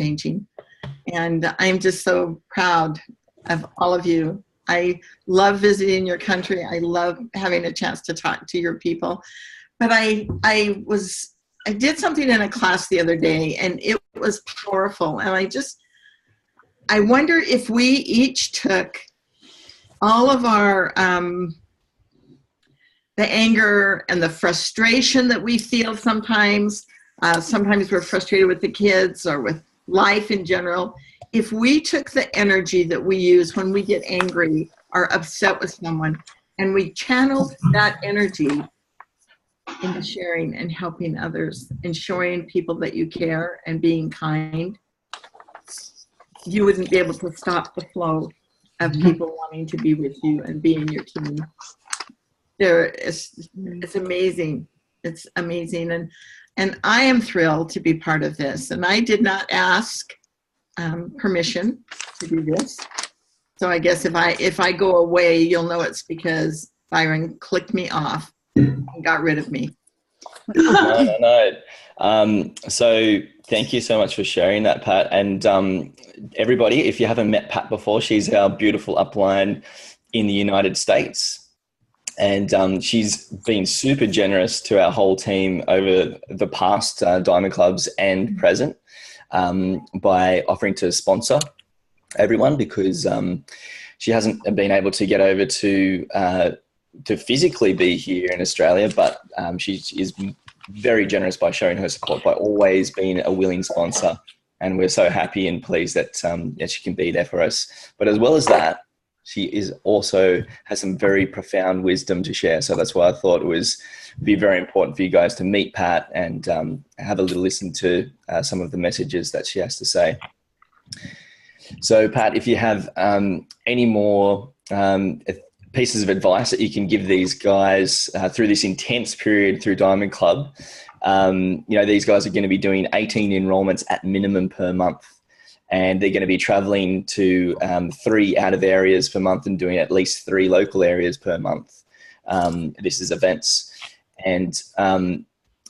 life-changing. And I'm just so proud of all of you. I love visiting your country. I love having a chance to talk to your people. But I did something in a class the other day, and it was powerful. And I wonder if we each took all of our the anger and the frustration that we feel sometimes. Sometimes we're frustrated with the kids or with life in general. If we took the energy that we use when we get angry or upset with someone, and we channeled that energy into sharing and helping others and showing people that you care and being kind, you wouldn't be able to stop the flow of people wanting to be with you and be in your team. It's amazing. It's amazing. And I am thrilled to be part of this. And I did not ask permission to do this. So I guess if I go away, you'll know it's because Byron clicked me off and got rid of me. No. So thank you so much for sharing that, Pat. And everybody, if you haven't met Pat before, she's our beautiful upline in the United States. And she's been super generous to our whole team over the past Diamond Clubs and present by offering to sponsor everyone, because she hasn't been able to get over to physically be here in Australia, but she is very generous by showing her support, by always being a willing sponsor. And we're so happy and pleased that she can be there for us. But as well as that, she has some very profound wisdom to share. So that's why I thought it would be very important for you guys to meet Pat and have a little listen to some of the messages that she has to say. So Pat, if you have any more pieces of advice that you can give these guys through this intense period through Diamond Club, these guys are going to be doing 18 enrollments at minimum per month. And they're going to be traveling to 3 out of areas per month and doing at least 3 local areas per month. This is events. And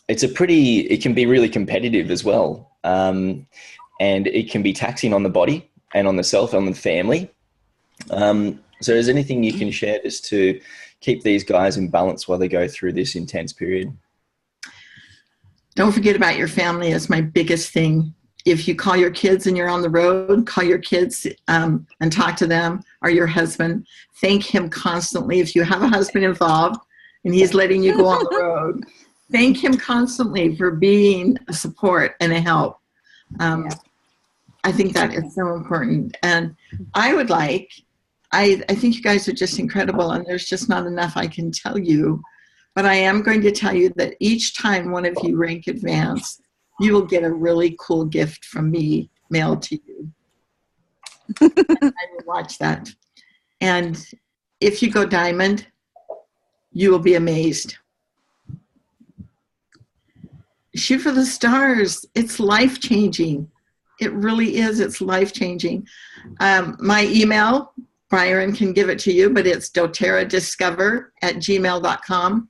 it can be really competitive as well. And it can be taxing on the body and on the self, on the family. So is there anything you can share just to keep these guys in balance while they go through this intense period? Don't forget about your family is my biggest thing. If you call your kids and you're on the road, call your kids and talk to them, or your husband. Thank him constantly. If you have a husband involved and he's letting you go on the road, thank him constantly for being a support and a help. I think that is so important. And I think you guys are just incredible, and there's just not enough I can tell you. But I am going to tell you that each time one of you rank advanced, you will get a really cool gift from me mailed to you. I will watch that. And if you go diamond, you will be amazed. Shoot for the stars. It's life-changing. It really is. It's life-changing. My email, Byron can give it to you, but it's doterradiscover@gmail.com.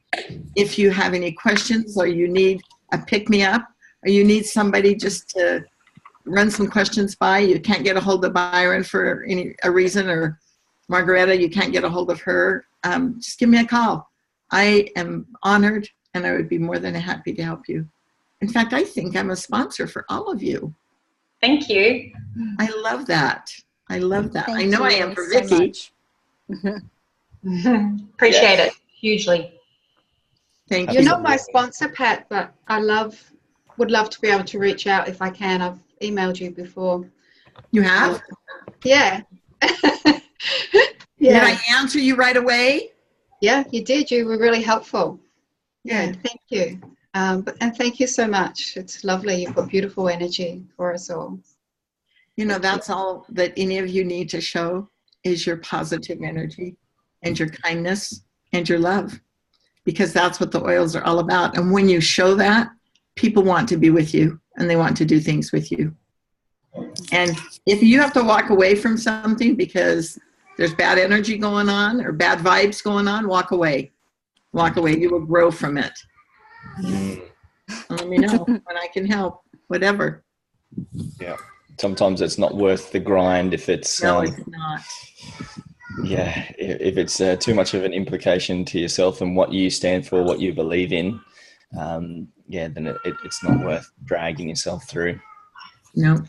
If you have any questions or you need a pick-me-up, or you need somebody just to run some questions by, you can't get a hold of Byron for a reason, or Margaretta, you can't get a hold of her, just give me a call. I am honored, and I would be more than happy to help you. In fact, I think I'm a sponsor for all of you. Thank you. I love that. I love that. Thank I know you I am for so Vicky. Appreciate it hugely. Thank you. You're not my sponsor, Pat, but would love to be able to reach out if I can. I've emailed you before. You have? Yeah. Did I answer you right away? Yeah, you did. You were really helpful. Yeah. Thank you. And thank you so much. It's lovely. You've got beautiful energy for us all. That's all that any of you need to show is your positive energy and your kindness and your love, because that's what the oils are all about. And when you show that, people want to be with you and they want to do things with you. And if you have to walk away from something because there's bad energy going on or bad vibes going on, walk away. Walk away. You will grow from it. Let me know when I can help, whatever. Yeah. sometimes it's not worth the grind if it's No, it's not. if it's too much of an implication to yourself and what you stand for, what you believe in. Then it's not worth dragging yourself through. No.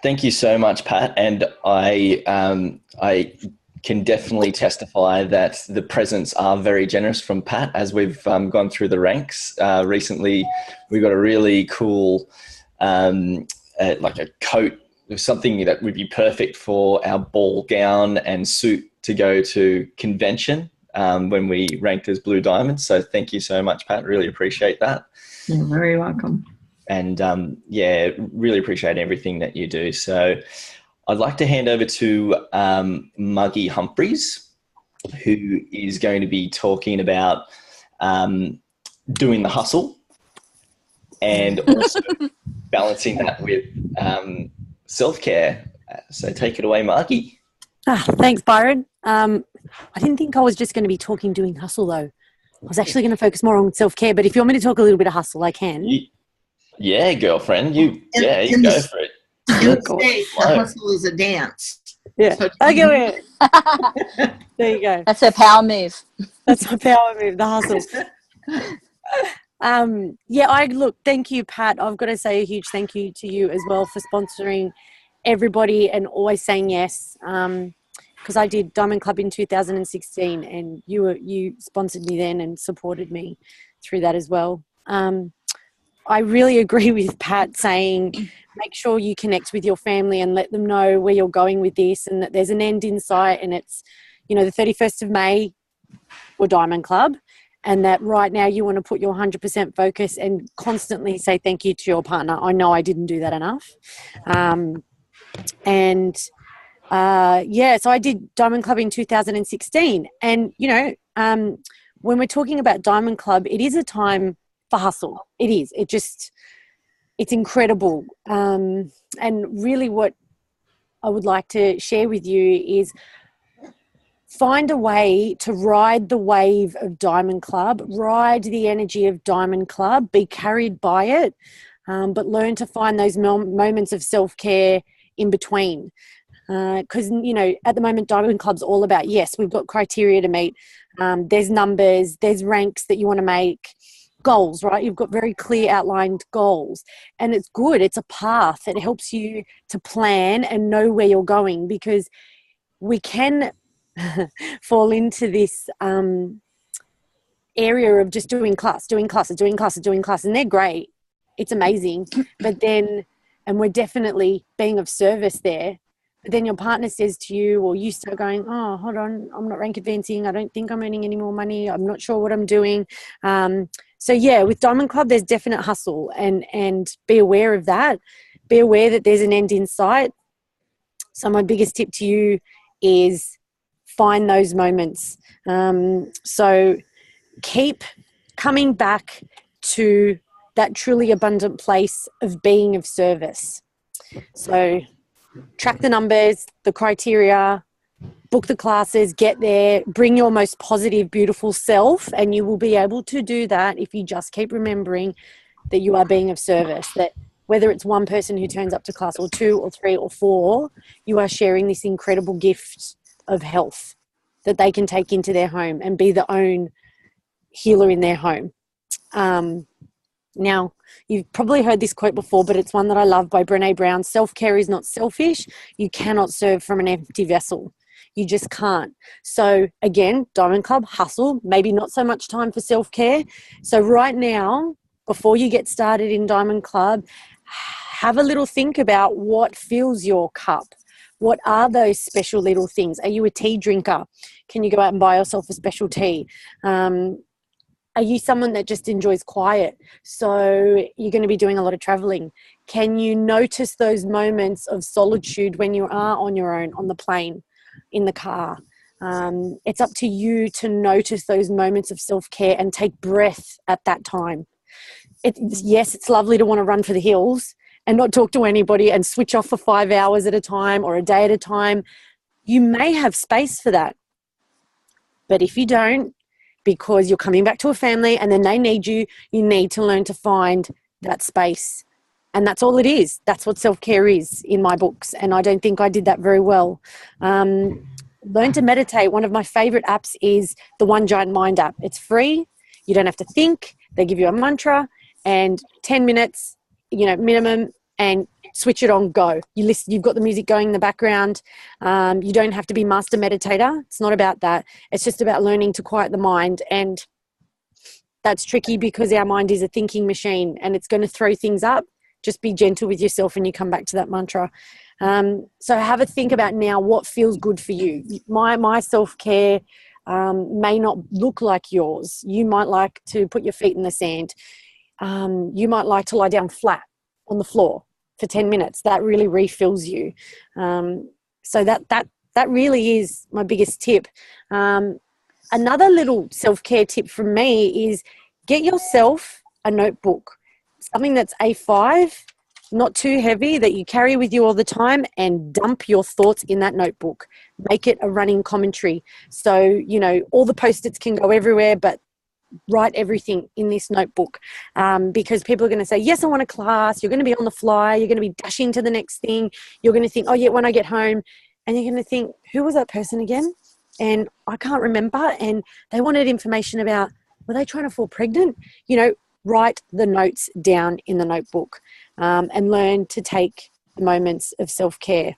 Thank you so much, Pat. And I can definitely testify that the presents are very generous from Pat as we've gone through the ranks. Recently, we got a really cool, like a coat, something that would be perfect for our ball gown and suit to go to convention when we ranked as Blue Diamonds. So thank you so much, Pat. Really appreciate that. You're very welcome. And really appreciate everything that you do. So I'd like to hand over to Muggy Humphreys, who is going to be talking about doing the hustle and also balancing that with self-care. So take it away, Muggy. Thanks, Byron. I didn't think I was just going to be talking doing hustle, though. I was actually going to focus more on self-care, but if you want me to talk a little bit of hustle, I can. Yeah, girlfriend. You go for it. In the States, the hustle is a dance. Yeah. So I get it. There you go. That's her power move. That's my power move, the hustle. Thank you, Pat. I've got to say a huge thank you to you as well for sponsoring everybody and always saying yes. Because I did Diamond Club in 2016 and you sponsored me then and supported me through that as well. I really agree with Pat saying make sure you connect with your family and let them know where you're going with this and that there's an end in sight, and it's, the 31st of May for Diamond Club, and that right now you want to put your 100% focus and constantly say thank you to your partner. I know I didn't do that enough. So I did Diamond Club in 2016, and when we're talking about Diamond Club, it is a time for hustle. It is. It's incredible. And really what I would like to share with you is find a way to ride the wave of Diamond Club, ride the energy of Diamond Club, be carried by it, but learn to find those moments of self-care in between. Because, at the moment, Diamond Club's all about, yes, we've got criteria to meet. There's numbers, there's ranks that you want to make, goals, right? You've got very clear outlined goals, and it's good. It's a path. It helps you to plan and know where you're going, because we can fall into this area of just doing classes, and they're great. It's amazing. But then, and we're definitely being of service there. But then your partner says to you, or you start going, oh, hold on, I'm not rank advancing. I don't think I'm earning any more money. I'm not sure what I'm doing. With Diamond Club, there's definite hustle, and be aware of that. Be aware that there's an end in sight. So my biggest tip to you is find those moments. So keep coming back to that truly abundant place of being of service. So track the numbers, the criteria, book the classes, get there, bring your most positive, beautiful self, and you will be able to do that if you just keep remembering that you are being of service, that whether it's one person who turns up to class or 2 or 3 or 4, you are sharing this incredible gift of health that they can take into their home and be the own healer in their home. Now, you've probably heard this quote before, but it's one that I love by Brené Brown. Self-care is not selfish. You cannot serve from an empty vessel. You just can't. So again, Diamond Club, hustle, maybe not so much time for self-care. So right now, before you get started in Diamond Club, have a little think about what fills your cup. What are those special little things? Are you a tea drinker? Can you go out and buy yourself a special tea? Are you someone that just enjoys quiet? So you're going to be doing a lot of traveling. Can you notice those moments of solitude when you are on your own, on the plane, in the car? It's up to you to notice those moments of self-care and take breath at that time. Yes, it's lovely to want to run for the hills and not talk to anybody and switch off for 5 hours at a time or a day at a time. You may have space for that. But if you don't, because you're coming back to a family and then they need you, you need to learn to find that space And that's all it is. That's what self-care is in my books. And I don't think I did that very well. Learn to meditate. One of my favorite apps is the One Giant Mind app. It's free. You don't have to think. They give you a mantra and 10 minutes, minimum, and switch it on, go. You listen, you've got the music going in the background. You don't have to be master meditator. It's not about that. It's just about learning to quiet the mind. And that's tricky because our mind is a thinking machine and it's going to throw things up. Just be gentle with yourself when you come back to that mantra. So have a think about now what feels good for you. My self-care may not look like yours. You might like to put your feet in the sand. You might like to lie down flat on the floor for 10 minutes. That really refills you. So that really is my biggest tip. Another little self-care tip from me is get yourself a notebook. Something that's A5, not too heavy, that you carry with you all the time, and dump your thoughts in that notebook. Make it a running commentary. So, all the Post-its can go everywhere, but write everything in this notebook, because people are going to say, yes, I want a class. You're going to be on the fly. You're going to be dashing to the next thing. You're going to think, oh, yeah, when I get home. And you're going to think, who was that person again? And I can't remember. And they wanted information about, were they trying to fall pregnant? Write the notes down in the notebook, and learn to take moments of self-care.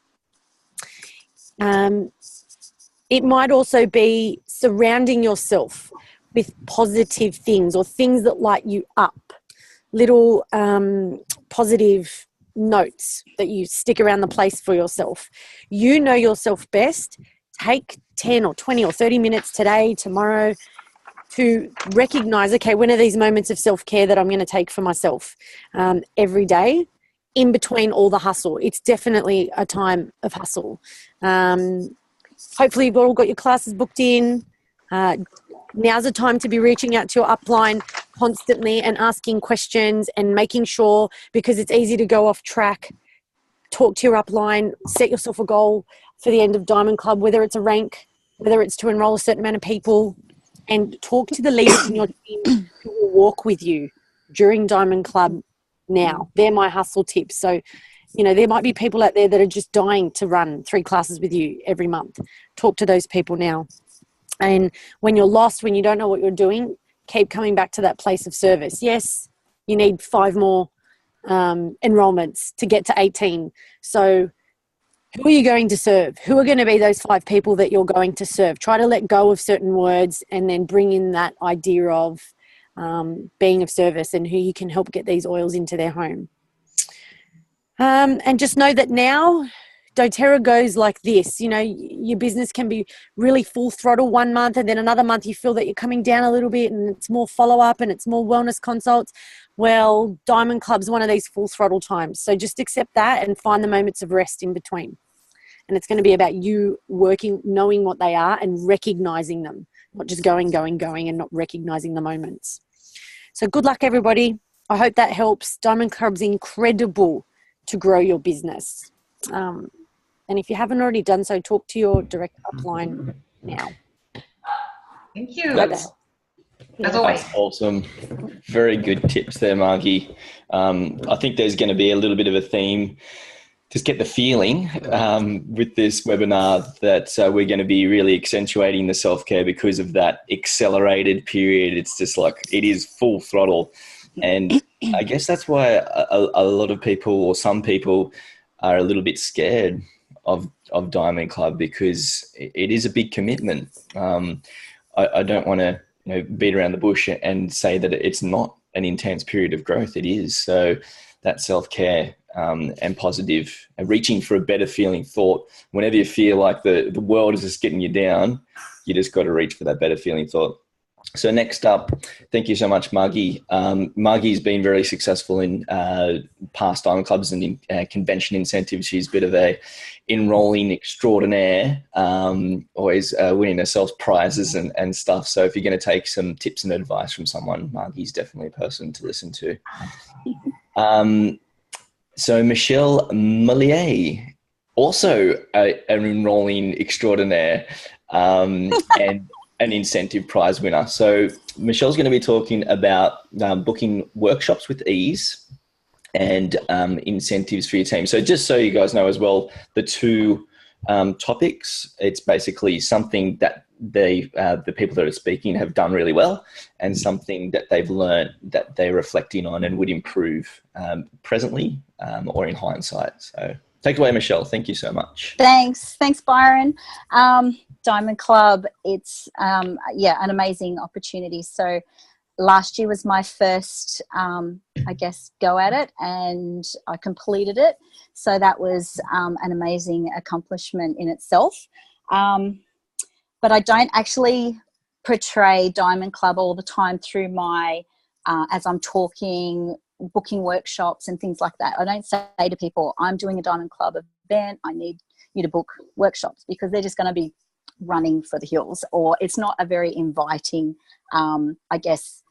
It might also be surrounding yourself with positive things or things that light you up, little positive notes that you stick around the place for yourself. You know yourself best. Take 10 or 20 or 30 minutes today, tomorrow, to recognize, okay, when are these moments of self-care that I'm going to take for myself every day in between all the hustle. It's definitely a time of hustle. Hopefully you've all got your classes booked in. Now's the time to be reaching out to your upline constantly and asking questions and making sure, because it's easy to go off track. Talk to your upline, set yourself a goal for the end of Diamond Club, whether it's a rank, whether it's to enroll a certain amount of people, and talk to the leaders in your team who will walk with you during Diamond Club now. They're my hustle tips. So, there might be people out there that are just dying to run 3 classes with you every month. Talk to those people now. And when you're lost, when you don't know what you're doing, keep coming back to that place of service. Yes, you need 5 more enrollments to get to 18. So who are you going to serve? Who are going to be those 5 people that you're going to serve? Try to let go of certain words and then bring in that idea of being of service and who you can help get these oils into their home. And just know that now doTERRA goes like this. Your business can be really full throttle one month, and then another month you feel that you're coming down a little bit and it's more follow-up and it's more wellness consults. Well, Diamond Club's one of these full throttle times. So just accept that and find the moments of rest in between. And it's going to be about you working, knowing what they are and recognizing them, not just going and not recognizing the moments. So good luck, everybody. I hope that helps. Diamond Club's incredible to grow your business. And if you haven't already done so, talk to your direct upline now. Thank you. That's As always. Awesome. Very good tips there, Margie. I think there's going to be a little bit of a theme. Just get the feeling with this webinar that we're going to be really accentuating the self-care because of that accelerated period. It's just like it is full throttle. And I guess that's why a lot of people, or some people, are a little bit scared of Diamond Club, because it is a big commitment. I don't want to beat around the bush and say that it's not an intense period of growth. It is. So that self-care and positive, and reaching for a better feeling thought. Whenever you feel like the world is just getting you down, you just got to reach for that better feeling thought. So next up, thank you so much, Margie. Margie's been very successful in past Diamond Clubs and in convention incentives. She's a bit of a enrolling extraordinaire, always winning herself prizes and stuff. So if you're going to take some tips and advice from someone, Margie's definitely a person to listen to. So Michelle Mullier, also an enrolling extraordinaire, and an incentive prize winner. So Michelle's going to be talking about booking workshops with ease and incentives for your team. So just so you guys know as well, the two topics, it's basically something that the people that are speaking have done really well, and something that they've learned that they're reflecting on and would improve presently or in hindsight. So take it away, Michelle. Thank you so much. Thanks, Byron. Diamond Club, it's an amazing opportunity. So last year was my first, go at it, and I completed it. So that was an amazing accomplishment in itself. But I don't actually portray Diamond Club all the time through my, as I'm talking, booking workshops and things like that. I don't say to people, I'm doing a Diamond Club event, I need you to book workshops, because they're just going to be running for the hills, or it's not a very inviting, because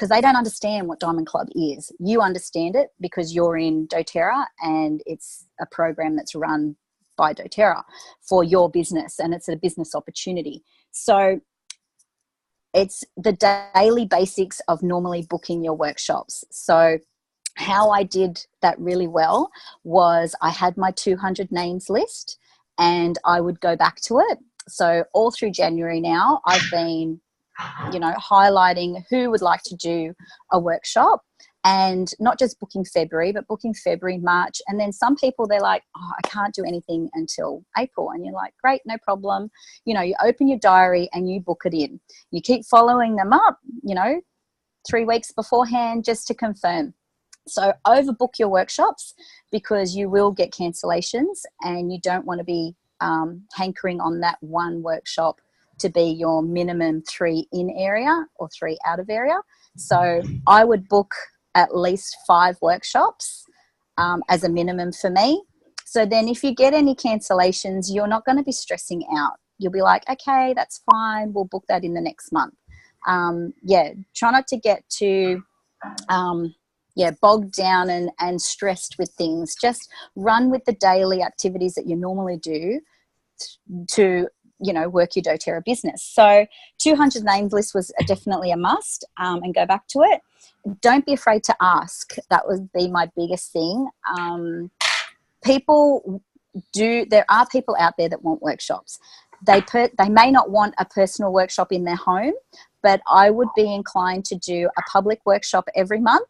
they don't understand what Diamond Club is. You understand it because you're in doTERRA, and it's a program that's run by doTERRA for your business, and it's a business opportunity. So it's the daily basics of normally booking your workshops. So how I did that really well was I had my 200 names list, and I would go back to it. So all through January now, I've been highlighting who would like to do a workshop, and not just booking February, but booking February, March. And then some people, they're like, oh, I can't do anything until April. And you're like, great, no problem. You open your diary and you book it in. You keep following them up, 3 weeks beforehand, just to confirm. So overbook your workshops, because you will get cancellations, and you don't want to be hankering on that one workshop to be your minimum 3 in area or 3 out of area. So I would book at least 5 workshops as a minimum for me. So then if you get any cancellations, you're not going to be stressing out. You'll be like, okay, that's fine, we'll book that in the next month. Try not to get too bogged down and stressed with things. Just run with the daily activities that you normally do to work your doTERRA business. So 200 names list was definitely a must, and go back to it. Don't be afraid to ask. That would be my biggest thing. There are people out there that want workshops. They may not want a personal workshop in their home, but I would be inclined to do a public workshop every month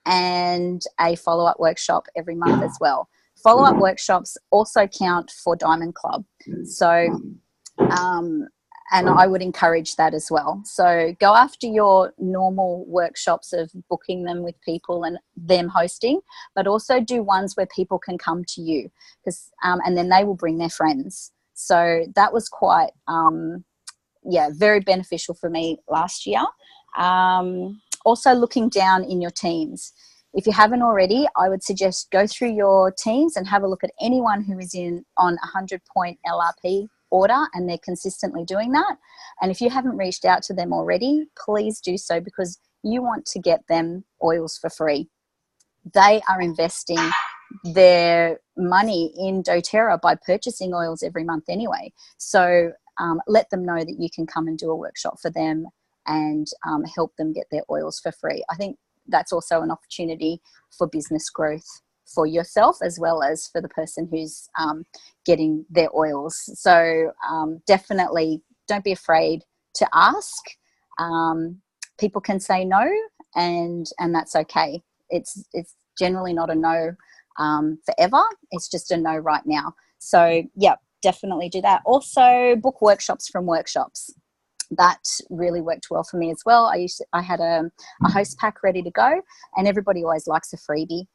and a follow-up workshop every month as well. Follow-up workshops also count for Diamond Club. So and I would encourage that as well. So go after your normal workshops of booking them with people and them hosting, but also do ones where people can come to you, because and then they will bring their friends. So that was quite very beneficial for me last year. Also looking down in your teams. If you haven't already, I would suggest go through your teams and have a look at anyone who is on 100-point LRP order and they're consistently doing that. And if you haven't reached out to them already, please do so, because you want to get them oils for free. They are investing their money in doTERRA by purchasing oils every month anyway. So let them know that you can come and do a workshop for them and help them get their oils for free. I think that's also an opportunity for business growth for yourself as well as for the person who's getting their oils. So definitely don't be afraid to ask. People can say no, and that's okay. It's generally not a no forever. It's just a no right now. So yeah, definitely do that. Also book workshops from workshops. That really worked well for me as well. I had a host pack ready to go, and everybody always likes a freebie.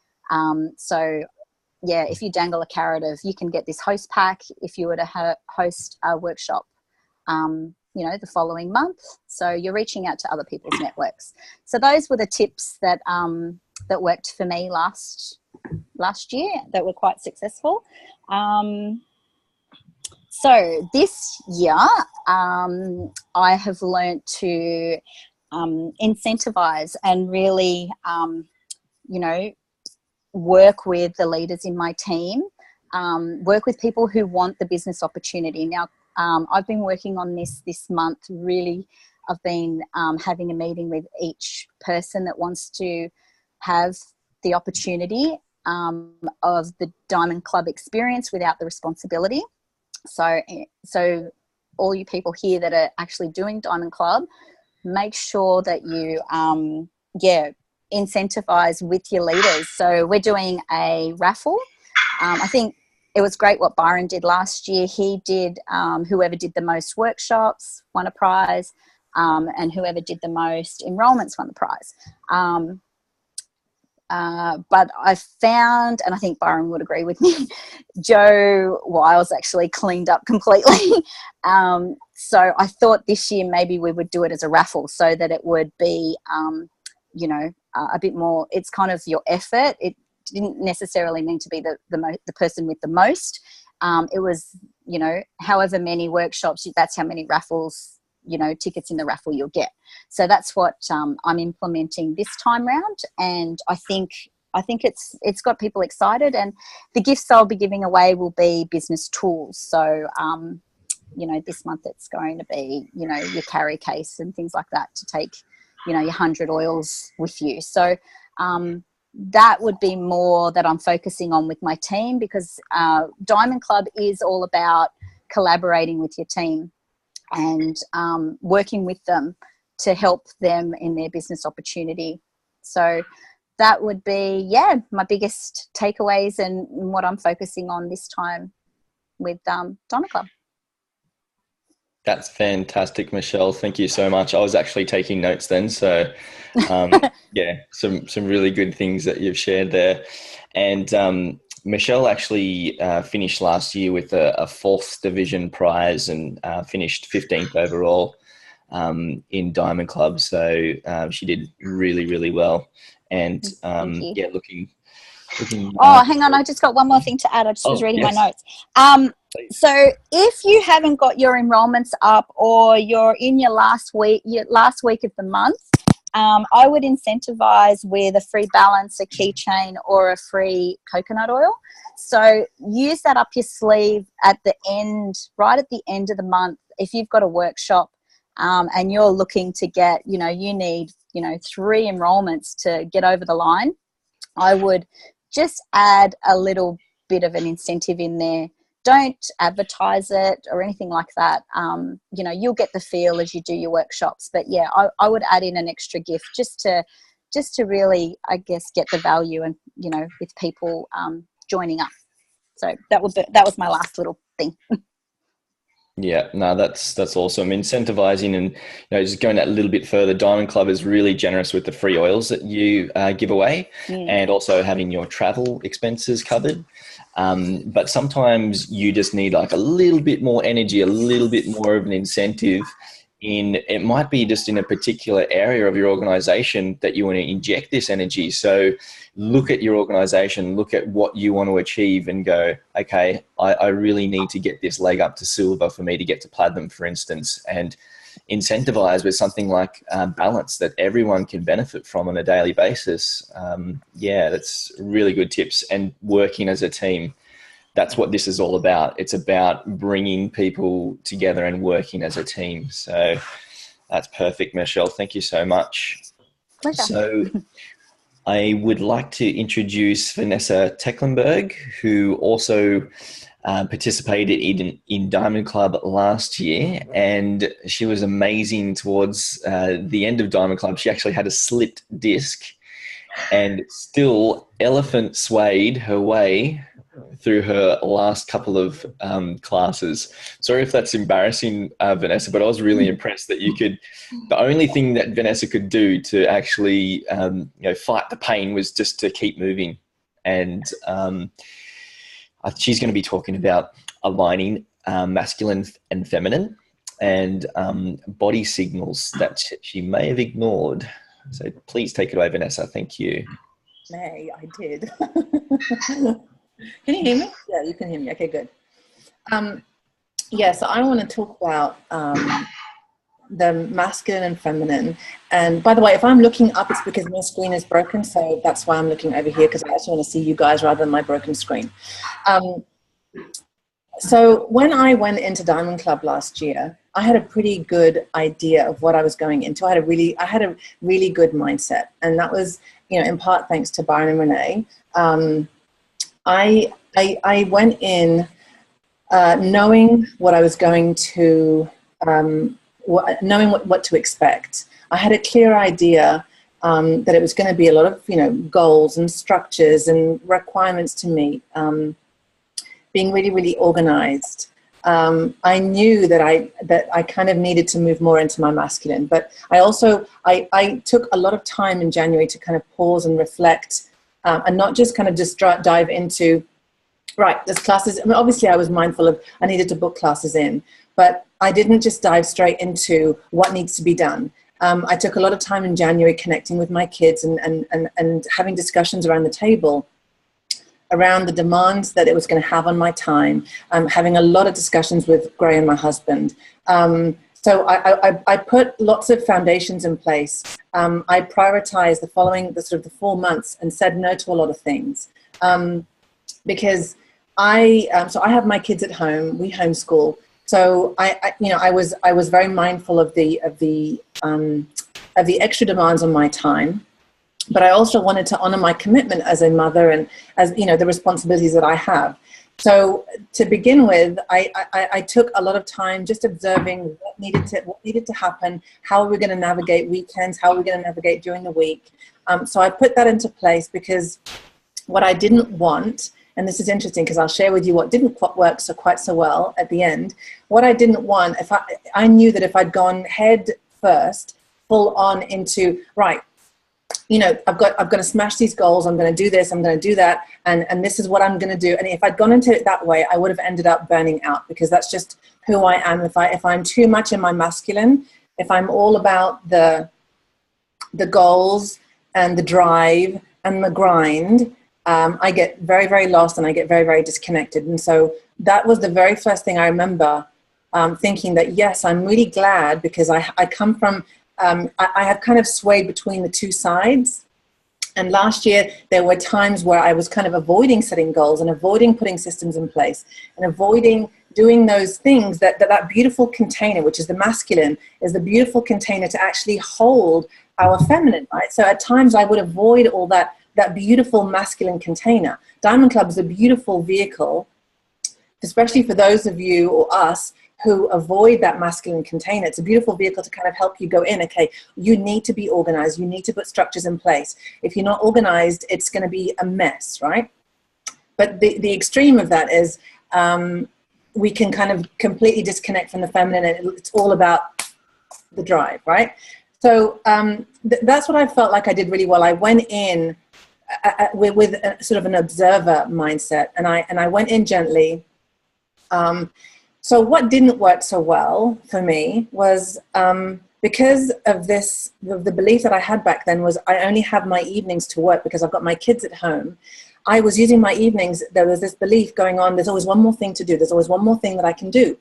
So yeah, if you dangle a carrot of you can get this host pack if you were to host a workshop, the following month. So you're reaching out to other people's networks. So those were the tips that worked for me last year that were quite successful. So this year, I have learned to incentivize and really, work with the leaders in my team, work with people who want the business opportunity. Now, I've been working on this month. Really, I've been having a meeting with each person that wants to have the opportunity of the Diamond Club experience without the responsibility. So all you people here that are actually doing Diamond Club, make sure that you, incentivize with your leaders. So we're doing a raffle. I think it was great what Byron did last year. He did, whoever did the most workshops won a prize, and whoever did the most enrollments won the prize. But I found, and I think Byron would agree with me, Joe Wiles actually cleaned up completely. So I thought this year maybe we would do it as a raffle so that it would be, a bit more, it's kind of your effort. It didn't necessarily mean to be the person with the most. It was, however many workshops, that's how many raffles, tickets in the raffle you'll get. So that's what I'm implementing this time round, and I think it's got people excited. And the gifts I'll be giving away will be business tools. So this month it's going to be your carry case and things like that to take your 100 oils with you. So that would be more that I'm focusing on with my team, because Diamond Club is all about collaborating with your team and working with them to help them in their business opportunity. So that would be, my biggest takeaways and what I'm focusing on this time with Diamond Club. That's fantastic, Michelle. Thank you so much. I was actually taking notes then. So, some really good things that you've shared there. And Michelle actually finished last year with a 4th division prize and finished 15th overall in Diamond Club. So she did really, really well. And looking. Hang on. I just got one more thing to add. I just was reading my notes. So if you haven't got your enrollments up, or you're in your last week of the month, I would incentivize with a free balance, a keychain, or a free coconut oil. So use that up your sleeve at the end, right at the end of the month. If you've got a workshop and you're looking to get, you need, 3 enrollments to get over the line, I would just add a little bit of an incentive in there. Don't advertise it or anything like that. You'll get the feel as you do your workshops. But I would add in an extra gift just to really, I guess, get the value and, with people joining up. So that was my last little thing. Yeah, no, that's awesome. Incentivizing and just going that little bit further. Diamond Club is really generous with the free oils that you give away, and also having your travel expenses covered. But sometimes you just need like a little bit more energy, a little bit more of an incentive. It might be just in a particular area of your organization that you want to inject this energy. So look at your organization, look at what you want to achieve and go, okay, I really need to get this leg up to silver for me to get to platinum, for instance, and incentivize with something like balance that everyone can benefit from on a daily basis. That's really good tips. And working as a team, that's what this is all about. It's about bringing people together and working as a team. So that's perfect, Michelle. Thank you so much. Pleasure. So I would like to introduce Vanessa Tecklenburg, who also participated in Diamond Club last year, and she was amazing towards the end of Diamond Club. She actually had a slipped disc and still elephant swayed her way through her last couple of classes. Sorry if that's embarrassing, Vanessa, but I was really impressed that the only thing that Vanessa could do to actually fight the pain was just to keep moving. And she's going to be talking about aligning masculine and feminine and body signals that she may have ignored. So please take it away, Vanessa. Thank you. Hey, I did. Can you hear me? Yeah, you can hear me. Okay, good. So I want to talk about the masculine and feminine. And by the way, if I'm looking up, it's because my screen is broken. So that's why I'm looking over here, because I actually want to see you guys rather than my broken screen. So when I went into Diamond Club last year, I had a pretty good idea of what I was going into. I had a really good mindset. And that was, in part thanks to Byron and Renee, I went in knowing what I was going to, knowing what to expect. I had a clear idea that it was going to be a lot of, goals and structures and requirements to meet, being really, really organized. I knew that I kind of needed to move more into my masculine, but I also, I took a lot of time in January to kind of pause and reflect, and not just kind of just dive into, right, there's classes. I mean, obviously I was mindful of, I needed to book classes in, but I didn't just dive straight into what needs to be done. I took a lot of time in January connecting with my kids and having discussions around the table around the demands that it was going to have on my time, having a lot of discussions with Gray and my husband. So I put lots of foundations in place. I prioritized the 4 months and said no to a lot of things. Because I have my kids at home, we homeschool. So I was very mindful of the extra demands on my time. But I also wanted to honor my commitment as a mother and as, the responsibilities that I have. So to begin with, I took a lot of time just observing what needed to happen, how are we going to navigate weekends, how are we going to navigate during the week. So I put that into place because what I didn't want, and this is interesting because I'll share with you what didn't work quite so well at the end. What I didn't want, I knew that if I'd gone head first, full on into, right, I've got to smash these goals. I'm going to do this. I'm going to do that. And this is what I'm going to do. And if I'd gone into it that way, I would have ended up burning out because that's just who I am. If I'm too much in my masculine, if I'm all about the goals and the drive and the grind, I get very, very lost and I get very, very disconnected. And so that was the very first thing I remember thinking that, yes, I'm really glad because I come from, I have kind of swayed between the two sides. And last year, there were times where I was kind of avoiding setting goals and avoiding putting systems in place and avoiding doing those things that beautiful container, which is the masculine, is the beautiful container to actually hold our feminine, right? So at times I would avoid all that beautiful masculine container. Diamond Club is a beautiful vehicle, especially for those of you or us who avoid that masculine container. It's a beautiful vehicle to kind of help you go in, okay, you need to be organized. You need to put structures in place. If you're not organized, it's going to be a mess, right? But the extreme of that is we can kind of completely disconnect from the feminine and it's all about the drive, right? So that's what I felt like I did really well. I went in with a, sort of an observer mindset and I went in gently. So what didn't work so well for me was because of this, the belief that I had back then was I only have my evenings to work because I've got my kids at home. I was using my evenings. There was this belief going on. There's always one more thing to do. There's always one more thing that I can do.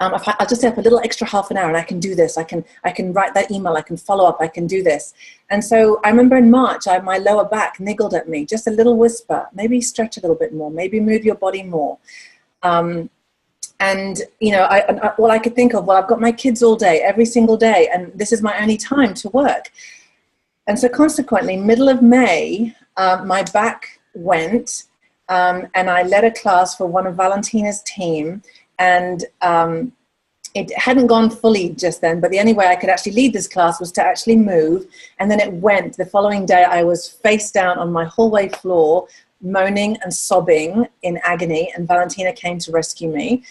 I'll just have a little extra half an hour and I can do this. I can write that email. I can follow up. I can do this. And so I remember in March, my lower back niggled at me, just a little whisper, maybe stretch a little bit more, maybe move your body more. And, all I could think of, well, I've got my kids all day, every single day, and this is my only time to work. And so consequently, middle of May, my back went, and I led a class for one of Valentina's team. And it hadn't gone fully just then, but the only way I could actually lead this class was to actually move. And then it went. The following day, I was face down on my hallway floor, moaning and sobbing in agony, and Valentina came to rescue me.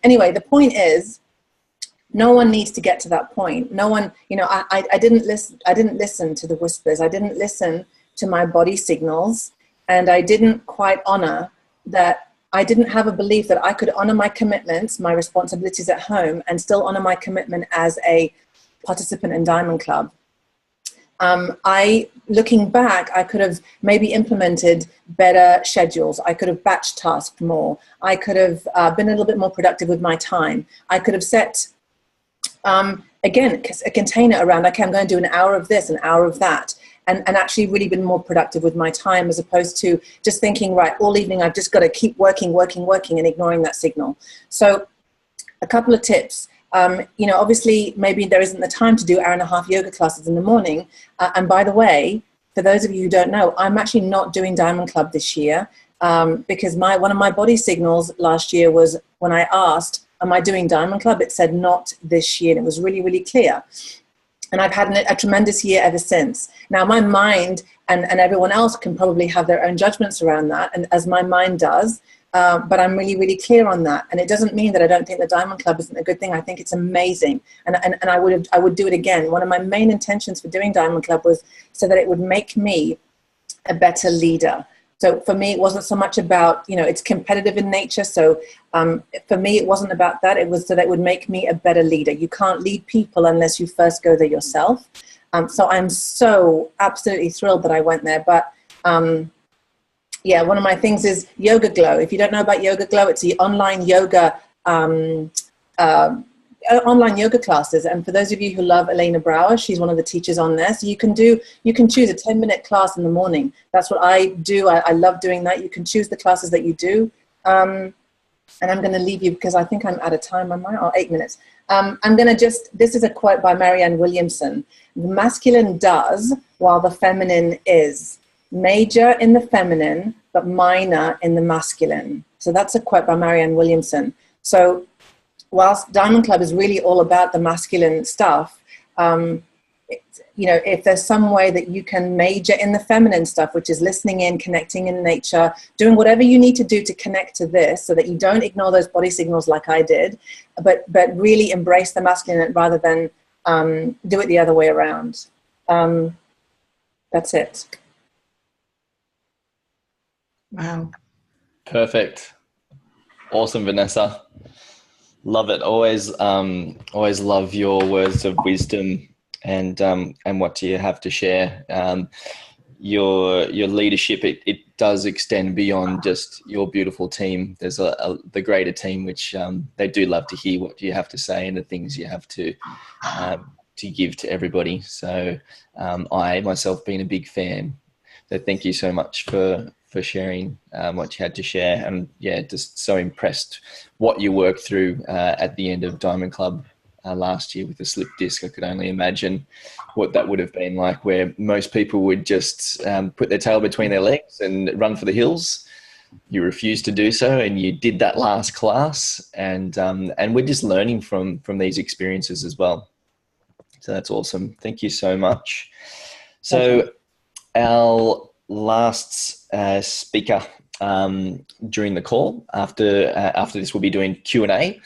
Anyway, the point is, no one needs to get to that point. No one, I didn't listen to the whispers. I didn't listen to my body signals, and I didn't quite honor that. I didn't have a belief that I could honor my commitments, my responsibilities at home, and still honor my commitment as a participant in Diamond Club. Looking back, I could have maybe implemented better schedules. I could have batch tasked more. I could have been a little bit more productive with my time. I could have set, again, a container around, okay, I'm going to do an hour of this, an hour of that. And actually really been more productive with my time as opposed to just thinking, right, all evening I've just got to keep working and ignoring that signal. So a couple of tips. Obviously maybe there isn't the time to do 1.5-hour yoga classes in the morning. And by the way, for those of you who don't know, I'm actually not doing Diamond Club this year because one of my body signals last year was when I asked, am I doing Diamond Club? It said not this year. And it was really, really clear. And I've had a tremendous year ever since. Now, my mind and everyone else can probably have their own judgments around that, and as my mind does, but I'm really, really clear on that. And it doesn't mean that I don't think the Diamond Club isn't a good thing. I think it's amazing. And I would do it again. One of my main intentions for doing Diamond Club was so that it would make me a better leader. So for me, it wasn't so much about, it's competitive in nature. So for me, it wasn't about that. It was so that it would make me a better leader. You can't lead people unless you first go there yourself. So I'm so absolutely thrilled that I went there. But yeah, one of my things is Yoga Glow. If you don't know about Yoga Glow, it's the online yoga classes. And for those of you who love Elena Brower, she's one of the teachers on there. So you can choose a 10-minute class in the morning. That's what I do. I love doing that. You can choose the classes that you do. And I'm going to leave you because I think I'm out of time. Am I? Oh, 8 minutes. I'm going to this is a quote by Marianne Williamson. The masculine does while the feminine is. Major in the feminine, but minor in the masculine. So that's a quote by Marianne Williamson. So whilst Diamond Club is really all about the masculine stuff, if there's some way that you can major in the feminine stuff, which is listening in, connecting in nature, doing whatever you need to do to connect to this so that you don't ignore those body signals like I did, but really embrace the masculine rather than do it the other way around. That's it. Wow. Perfect. Awesome, Vanessa. Love it. Always love your words of wisdom and what do you have to share. Your leadership, it does extend beyond just your beautiful team. There's the greater team, which they do love to hear what you have to say and the things you have to give to everybody. So I myself being a big fan. So thank you so much for sharing what you had to share, and yeah, just so impressed what you worked through at the end of Diamond Club last year with the slip disc. I could only imagine what that would have been like, where most people would just put their tail between their legs and run for the hills. You refused to do so, and you did that last class, and we're just learning from these experiences as well. So that's awesome. Thank you so much. So our last speaker during the call after this, we'll be doing Q&A,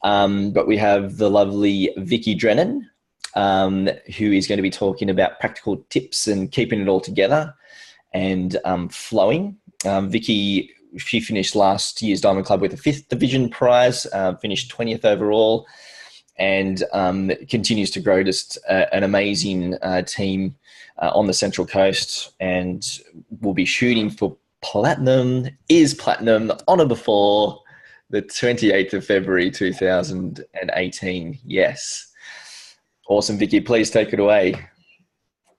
but we have the lovely Vicky Drennan, who is going to be talking about practical tips and keeping it all together and flowing. Vicky, she finished last year's Diamond Club with a 5th division prize, finished 20th overall, and continues to grow just an amazing team on the Central Coast, and will be shooting for platinum on or before the 28th of February 2018. Yes. Awesome, Vicky. Please take it away.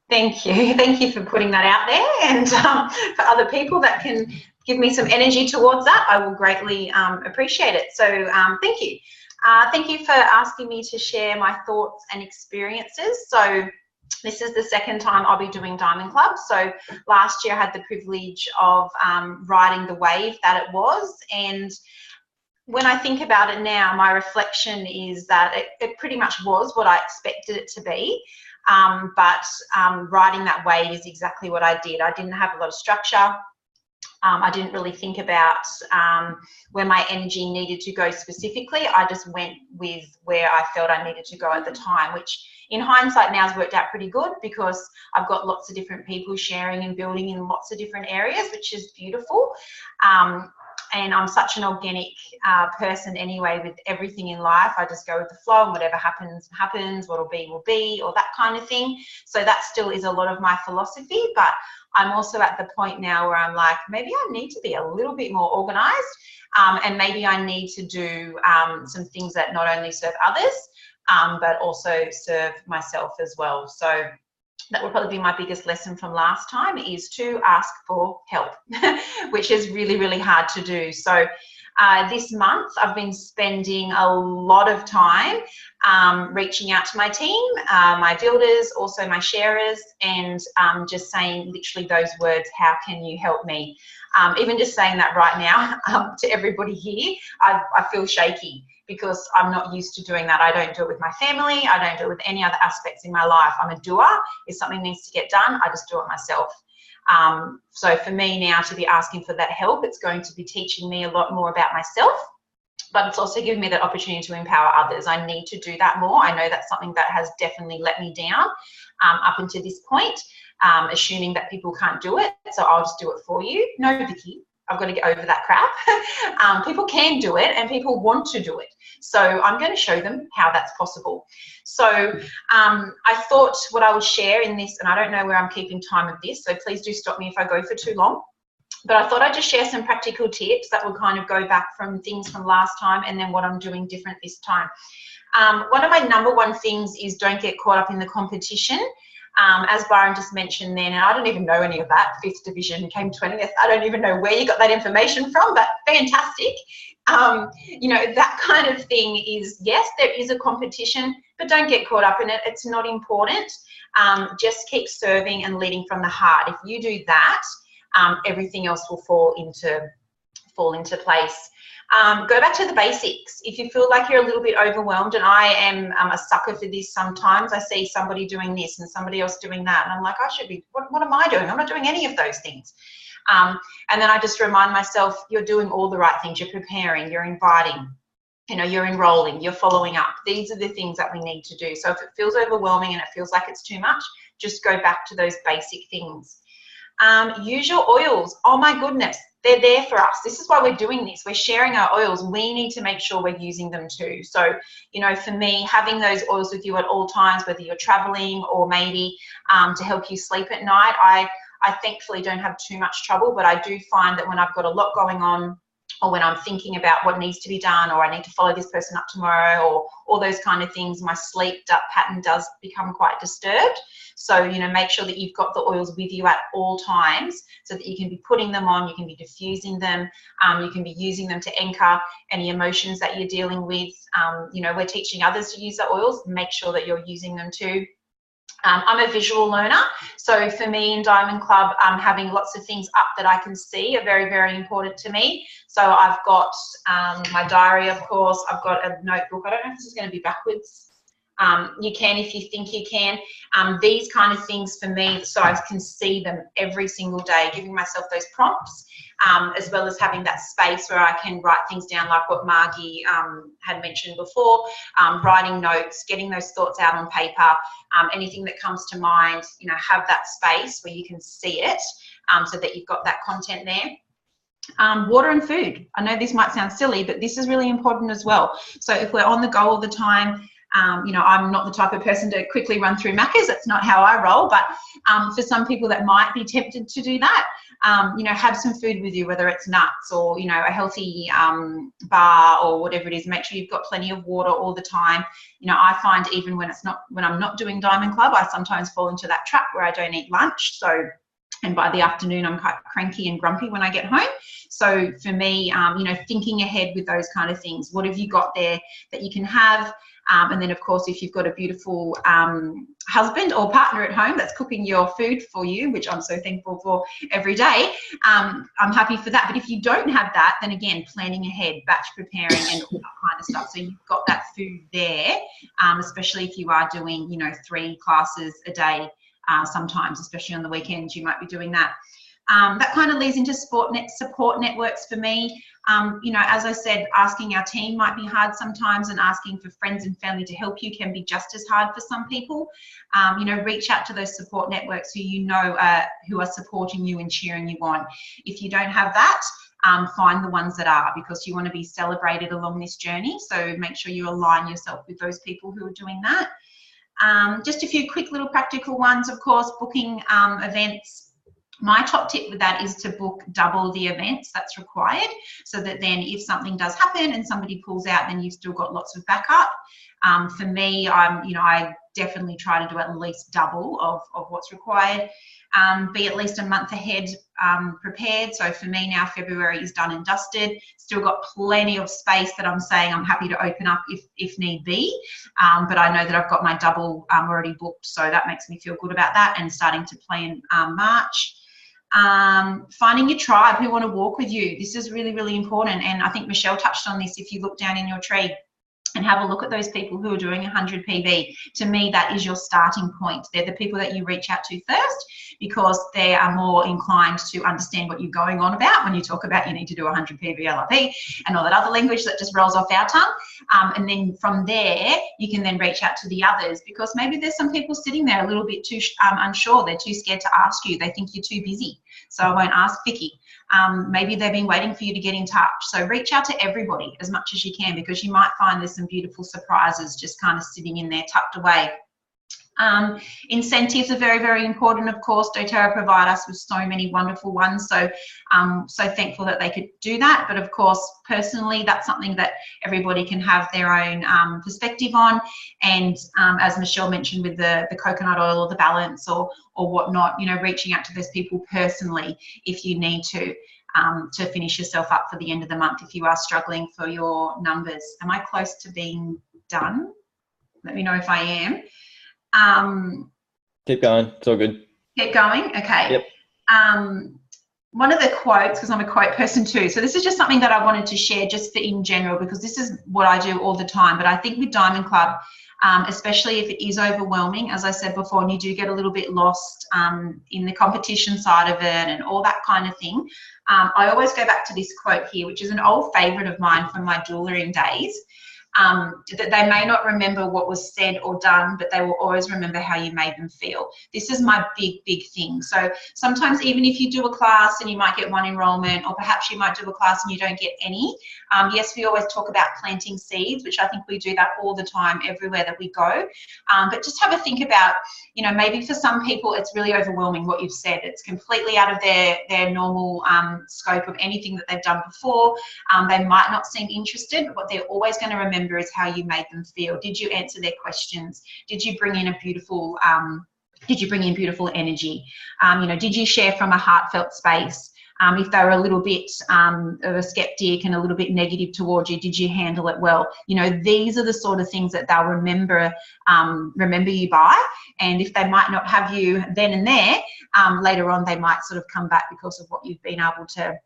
Thank you. Thank you for putting that out there, and for other people that can give me some energy towards that, I will greatly appreciate it. So thank you. Thank you for asking me to share my thoughts and experiences. So this is the second time I'll be doing Diamond Club. So last year I had the privilege of riding the wave that it was, and when I think about it now, my reflection is that it pretty much was what I expected it to be, but riding that wave is exactly what I did. I didn't have a lot of structure. I didn't really think about where my energy needed to go specifically. I just went with where I felt I needed to go at the time, which in hindsight now has worked out pretty good because I've got lots of different people sharing and building in lots of different areas, which is beautiful. And I'm such an organic person anyway with everything in life. I just go with the flow, and whatever happens, happens. What'll be, or that kind of thing. So that still is a lot of my philosophy, but I'm also at the point now where I'm like, maybe I need to be a little bit more organized, and maybe I need to do some things that not only serve others, but also serve myself as well. So that will probably be my biggest lesson from last time, is to ask for help, which is really, really hard to do. So This month, I've been spending a lot of time reaching out to my team, my builders, also my sharers, and just saying literally those words, how can you help me? Even just saying that right now to everybody here, I feel shaky because I'm not used to doing that. I don't do it with my family. I don't do it with any other aspects in my life. I'm a doer. If something needs to get done, I just do it myself. So for me now to be asking for that help, it's going to be teaching me a lot more about myself, but it's also giving me that opportunity to empower others. I need to do that more. I know that's something that has definitely let me down up until this point, assuming that people can't do it. So I'll just do it for you. No, Vicky, I've got to get over that crap. People can do it and people want to do it. So I'm going to show them how that's possible. So I thought what I would share in this, and I don't know where I'm keeping time of this, so please do stop me if I go for too long. But I thought I'd just share some practical tips that will kind of go back from things from last time and then what I'm doing different this time. One of my number one things is don't get caught up in the competition. As Byron just mentioned then, and I don't even know any of that, 5th division came 20th. I don't even know where you got that information from, but fantastic. You know, that kind of thing is, yes, there is a competition, but don't get caught up in it. It's not important. Just keep serving and leading from the heart. If you do that, everything else will fall into place. Go back to the basics. If you feel like you're a little bit overwhelmed, and I am a sucker for this sometimes, I see somebody doing this and somebody else doing that, and I'm like, I should be, what am I doing? I'm not doing any of those things. And then I just remind myself, you're doing all the right things. You're preparing, you're inviting, you know, you're enrolling, you're following up. These are the things that we need to do. So if it feels overwhelming and it feels like it's too much, just go back to those basic things. Use your oils. Oh my goodness, they're there for us. This is why we're doing this. We're sharing our oils. We need to make sure we're using them too. So, you know, for me, having those oils with you at all times, whether you're traveling or maybe to help you sleep at night, I thankfully don't have too much trouble, but I do find that when I've got a lot going on, or when I'm thinking about what needs to be done, or I need to follow this person up tomorrow, or all those kind of things, my sleep pattern does become quite disturbed. So, you know, make sure that you've got the oils with you at all times so that you can be putting them on, you can be diffusing them, you can be using them to anchor any emotions that you're dealing with. You know, we're teaching others to use the oils. Make sure that you're using them too. I'm a visual learner, so for me in Diamond Club, having lots of things up that I can see are very, very important to me. So I've got my diary, of course. I've got a notebook. I don't know if this is going to be backwards. You can if you think you can. These kind of things for me, so I can see them every single day, giving myself those prompts, as well as having that space where I can write things down, like what Margie had mentioned before, writing notes, getting those thoughts out on paper, anything that comes to mind, you know, have that space where you can see it, so that you've got that content there. Water and food. I know this might sound silly, but this is really important as well. So if we're on the go all the time, you know, I'm not the type of person to quickly run through Macca's. That's not how I roll. But for some people that might be tempted to do that, you know, have some food with you, whether it's nuts or, you know, a healthy bar or whatever it is. Make sure you've got plenty of water all the time. You know, I find even when I'm not doing Diamond Club, I sometimes fall into that trap where I don't eat lunch. So, and by the afternoon, I'm quite cranky and grumpy when I get home. So for me, you know, thinking ahead with those kind of things. What have you got there that you can have? And then, of course, if you've got a beautiful husband or partner at home that's cooking your food for you, which I'm so thankful for every day, I'm happy for that. But if you don't have that, then again, planning ahead, batch preparing and all that kind of stuff. So you've got that food there, especially if you are doing, you know, 3 classes a day. Sometimes, especially on the weekends, you might be doing that. That kind of leads into support networks for me. You know, as I said, asking our team might be hard sometimes, and asking for friends and family to help you can be just as hard for some people. You know, reach out to those support networks who you know who are supporting you and cheering you on. If you don't have that, find the ones that are, because you want to be celebrated along this journey. So make sure you align yourself with those people who are doing that. Just a few quick little practical ones, of course, booking events. My top tip with that is to book double the events that's required, so that then if something does happen and somebody pulls out, then you've still got lots of backup. For me, I definitely try to do at least double of what's required. Be at least a month ahead prepared. So for me now, February is done and dusted. Still got plenty of space that I'm saying I'm happy to open up if need be. But I know that I've got my double already booked, so that makes me feel good about that, and starting to plan March. Finding your tribe who want to walk with you. This is really, really important. And I think Michelle touched on this. If you look down in your tree and have a look at those people who are doing 100 PV, to me, that is your starting point. They're the people that you reach out to first, because they are more inclined to understand what you're going on about when you talk about you need to do 100 PV LRP and all that other language that just rolls off our tongue. And then from there, you can then reach out to the others, because maybe there's some people sitting there a little bit too unsure. They're too scared to ask you. They think you're too busy. So I won't ask Vicky. Maybe they've been waiting for you to get in touch. So reach out to everybody as much as you can, because you might find there's some beautiful surprises just kind of sitting in there tucked away. Incentives are very, very important. Of course, doTERRA provide us with so many wonderful ones. So so thankful that they could do that. But of course, personally, that's something that everybody can have their own perspective on. And as Michelle mentioned with the coconut oil or the balance or whatnot, you know, reaching out to those people personally if you need to finish yourself up for the end of the month if you are struggling for your numbers. Am I close to being done? Let me know if I am. Keep going. It's all good. Keep going. Okay. Yep. One of the quotes, because I'm a quote person too, so this is just something that I wanted to share just for in general, because this is what I do all the time. But I think with Diamond Club, especially if it is overwhelming, as I said before, and you do get a little bit lost in the competition side of it and all that kind of thing, I always go back to this quote here, which is an old favorite of mine from my jewellery days. That they may not remember what was said or done, but they will always remember how you made them feel. This is my big, big thing. So sometimes even if you do a class and you might get one enrollment, or perhaps you might do a class and you don't get any, yes, we always talk about planting seeds, which I think we do that all the time everywhere that we go. But just have a think about, you know, maybe for some people it's really overwhelming what you've said. It's completely out of their normal scope of anything that they've done before. They might not seem interested, but what they're always going to remember is how you made them feel. Did you answer their questions? Did you bring in a beautiful beautiful energy? You know, did you share from a heartfelt space? If they were a little bit of a skeptic and a little bit negative towards you, did you handle it well? You know, these are the sort of things that they'll remember you by. And if they might not have you then and there, later on they might sort of come back because of what you've been able to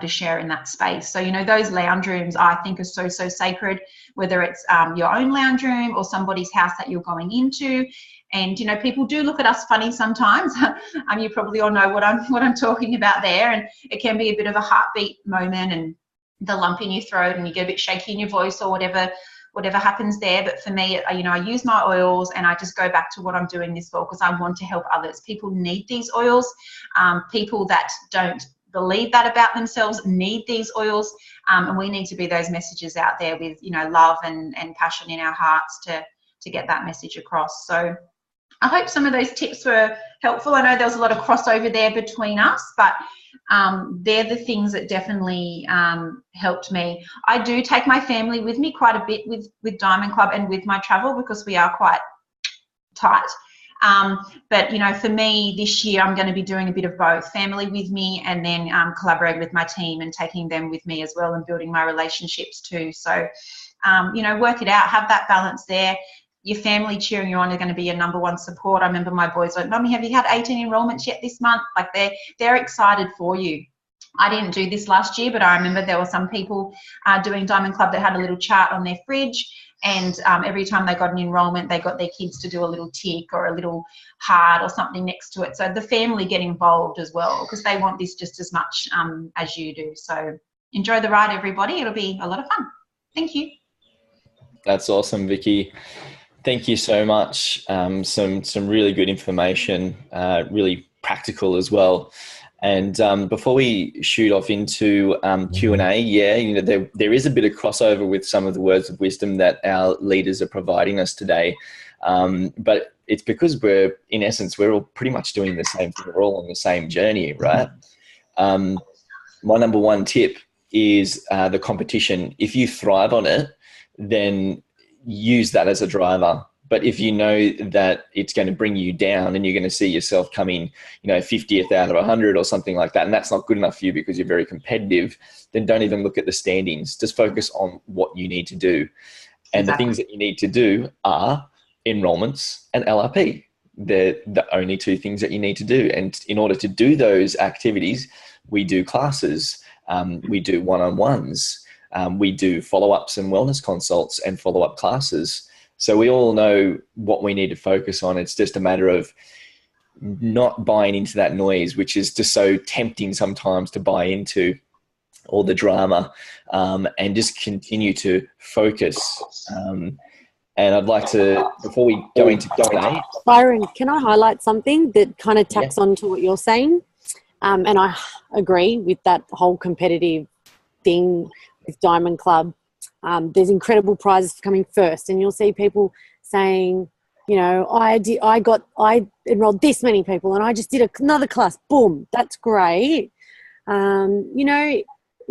share in that space. So, you know, those lounge rooms I think are so, so sacred, whether it's your own lounge room or somebody's house that you're going into. And, you know, people do look at us funny sometimes. You probably all know what I'm talking about there. And it can be a bit of a heartbeat moment and the lump in your throat and you get a bit shaky in your voice or whatever happens there. But for me, you know, I use my oils and I just go back to what I'm doing this for, because I want to help others. People need these oils. People that don't believe that about themselves need these oils, and we need to be those messages out there with, you know, love and passion in our hearts to get that message across. So I hope some of those tips were helpful. I know there was a lot of crossover there between us, but they're the things that definitely helped me. I do take my family with me quite a bit with Diamond Club and with my travel, because we are quite tight. But, you know, for me this year, I'm going to be doing a bit of both, family with me and then collaborating with my team and taking them with me as well and building my relationships too. So, you know, work it out, have that balance there. Your family cheering you on are going to be your number one support. I remember my boys like, Mummy, have you had 18 enrollments yet this month? Like they're excited for you. I didn't do this last year, but I remember there were some people doing Diamond Club that had a little chart on their fridge. And every time they got an enrollment, they got their kids to do a little tick or a little heart or something next to it. So the family get involved as well, because they want this just as much as you do. So enjoy the ride, everybody. It'll be a lot of fun. Thank you. That's awesome, Vicky. Thank you so much. Some really good information, really practical as well. And before we shoot off into Q&A, yeah, you know, there is a bit of crossover with some of the words of wisdom that our leaders are providing us today. But it's because we're all pretty much doing the same thing. We're all on the same journey, right? My number one tip is the competition. If you thrive on it, then use that as a driver. But if you know that it's going to bring you down and you're going to see yourself coming, 50th out of 100 or something like that, and that's not good enough for you because you're very competitive, then don't even look at the standings. Just focus on what you need to do. And the things that you need to do are enrollments and LRP. They're the only two things that you need to do. And in order to do those activities, we do classes, we do one-on-ones, we do follow-ups and wellness consults and follow-up classes. So we all know what we need to focus on. It's just a matter of not buying into that noise, which is just so tempting sometimes to buy into, all the drama, and just continue to focus. And I'd like to, before we go into Q&A. Byron, can I highlight something that kind of tacks on to what you're saying? And I agree with that whole competitive thing with Diamond Club. There's incredible prizes for coming first, and you'll see people saying, I enrolled this many people and I just did another class. Boom, that's great.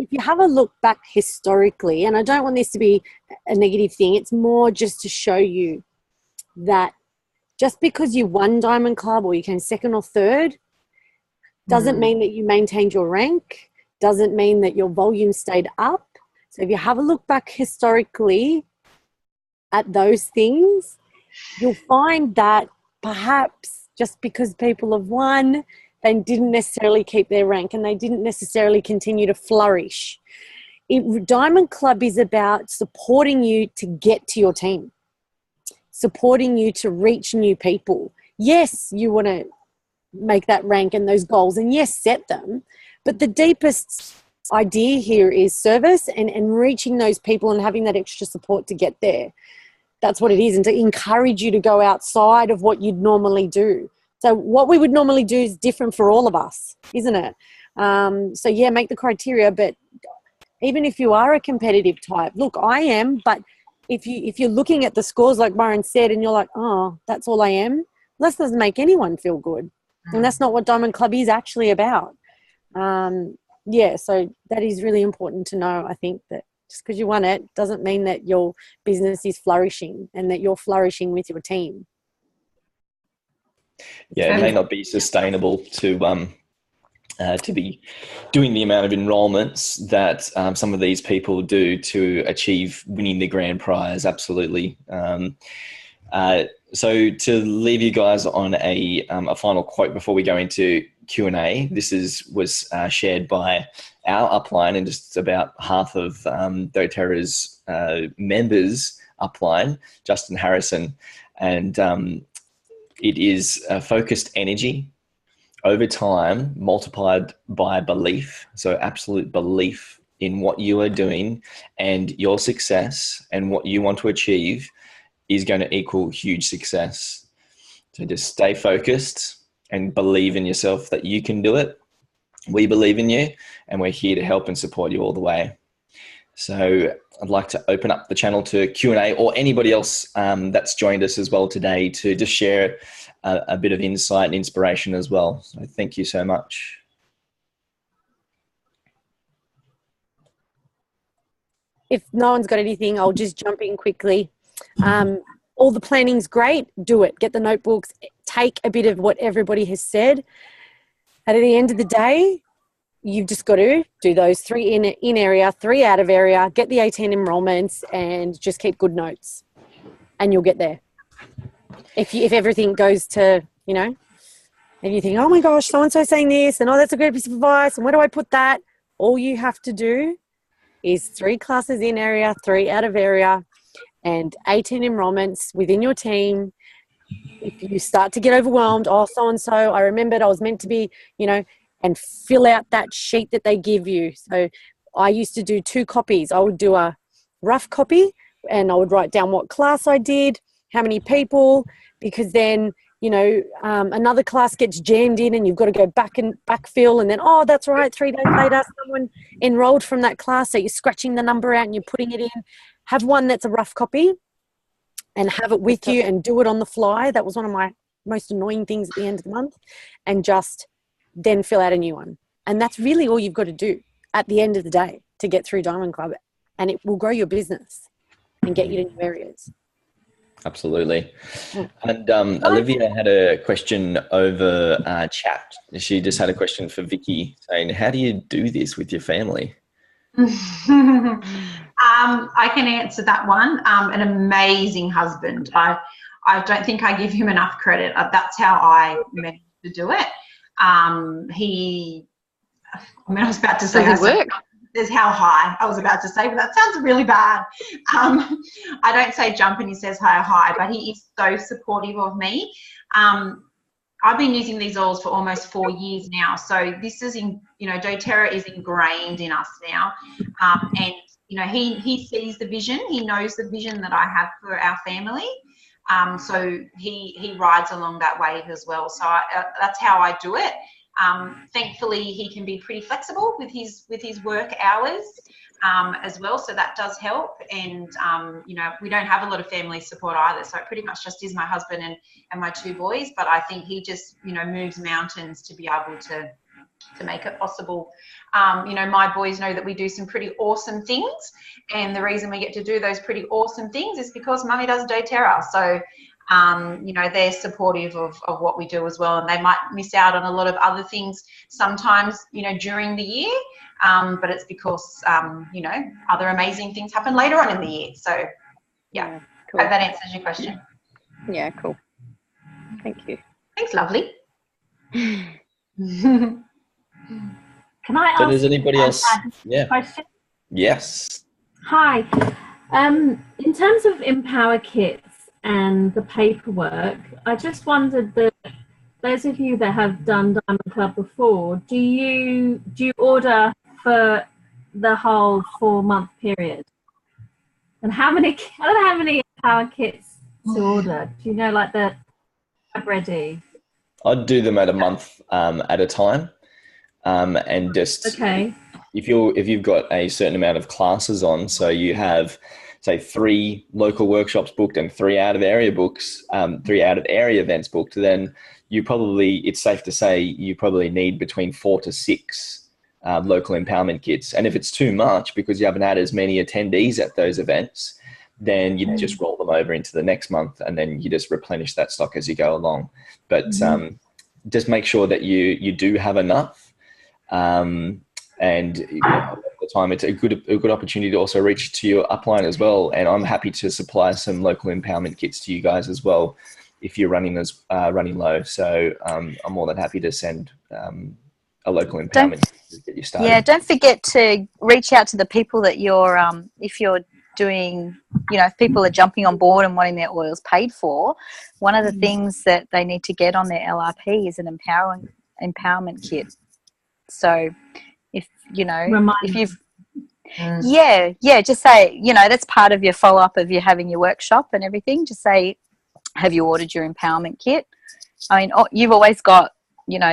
If you have a look back historically, and I don't want this to be a negative thing, it's more just to show you that just because you won Diamond Club or you came second or third doesn't mean that you maintained your rank, doesn't mean that your volume stayed up. So if you have a look back historically at those things, you'll find that perhaps just because people have won, they didn't necessarily keep their rank and they didn't necessarily continue to flourish. Diamond Club is about supporting you to get to your team, supporting you to reach new people. Yes, you want to make that rank and those goals, and yes, set them. But the deepest idea here is service and reaching those people and having that extra support to get there. That's what it is, and to encourage you to go outside of what you'd normally do. So what we would normally do is different for all of us, isn't it? So yeah, make the criteria, but even if you are a competitive type, look, I am, but if you're looking at the scores like Byron said and you're like, oh, that's all I am, that doesn't make anyone feel good. And that's not what Diamond Club is actually about. So that is really important to know. I think that just because you won it doesn't mean that your business is flourishing and that you're flourishing with your team. Yeah, it may not be sustainable to be doing the amount of enrollments that some of these people do to achieve winning the grand prize. Absolutely. So to leave you guys on a final quote before we go into Q&A, this was shared by our upline and just about half of doTERRA's members upline, Justin Harrison, and it is focused energy over time multiplied by belief. So absolute belief in what you are doing and your success and what you want to achieve is going to equal huge success. So just stay focused and believe in yourself that you can do it. We believe in you and we're here to help and support you all the way. So I'd like to open up the channel to Q&A or anybody else that's joined us as well today to just share a bit of insight and inspiration as well. So thank you so much. If no one's got anything, I'll just jump in quickly. All the planning's great. Do it. Get the notebooks. Take a bit of what everybody has said. And at the end of the day, you've just got to do those 3 in area, 3 out of area, get the 18 enrollments and just keep good notes and you'll get there. If everything goes to, and you think, oh my gosh, so-and-so saying this and oh, that's a great piece of advice and where do I put that? All you have to do is 3 classes in area, 3 out of area and 18 enrollments within your team. If you start to get overwhelmed, oh, so-and-so, I remembered I was meant to be, and fill out that sheet that they give you. So I used to do 2 copies. I would do a rough copy and I would write down what class I did, how many people, because then, another class gets jammed in and you've got to go back and backfill and then, oh, that's right, 3 days later, someone enrolled from that class. So you're scratching the number out and you're putting it in. Have one that's a rough copy and have it with you and do it on the fly. That was one of my most annoying things at the end of the month. And just then fill out a new one. And that's really all you've got to do at the end of the day to get through Diamond Club, and it will grow your business and get you to new areas. Absolutely. And Olivia had a question over chat. She just had a question for Vicky saying, how do you do this with your family? I can answer that one. An amazing husband. I don't think I give him enough credit. That's how I managed to do it. I was about to say, Does it work? There's how high I was about to say, but that sounds really bad. I don't say jump and he says how high, but he is so supportive of me. I've been using these oils for almost 4 years now. So this is doTERRA is ingrained in us now. And, he sees the vision. He knows the vision that I have for our family. So he rides along that wave as well. So that's how I do it. Thankfully, he can be pretty flexible with his work hours as well, so that does help. And we don't have a lot of family support either, so it pretty much just is my husband and my 2 boys. But I think he just moves mountains to be able to make it possible. My boys know that we do some pretty awesome things, and the reason we get to do those pretty awesome things is because Mummy does doTERRA. So they're supportive of what we do as well, and they might miss out on a lot of other things sometimes, during the year, but it's because, other amazing things happen later on in the year. So, yeah, cool. I hope that answers your question. Yeah, cool. Thank you. Thanks, lovely. Can I So ask does anybody else? a question? Yes. Hi. In terms of Empower Kits and the paperwork, I just wondered that those of you that have done Diamond Club before, do you order for the whole 4-month period? And I don't know how many Empower Kits to order. Do you know, like the ready? I'd do them at a month at a time, and just Okay. if you've got a certain amount of classes on, so you have, say, 3 local workshops booked and 3 out of area events booked, then it's safe to say you probably need between 4 to 6 local empowerment kits. And if it's too much because you haven't had as many attendees at those events, then you just roll them over into the next month, and then you just replenish that stock as you go along. But just make sure that you do have enough. And at the time, it's a good opportunity to also reach to your upline as well. And I'm happy to supply some local empowerment kits to you guys as well if you're running low. So I'm more than happy to send a local empowerment kit to get you started. Yeah, don't forget to reach out to the people that you're if you're doing, if people are jumping on board and wanting their oils paid for. One of the things that they need to get on their LRP is an empowerment kit. So if you've just say, that's part of your follow-up of you having your workshop and everything. Just say, have you ordered your empowerment kit? I mean, you've always got,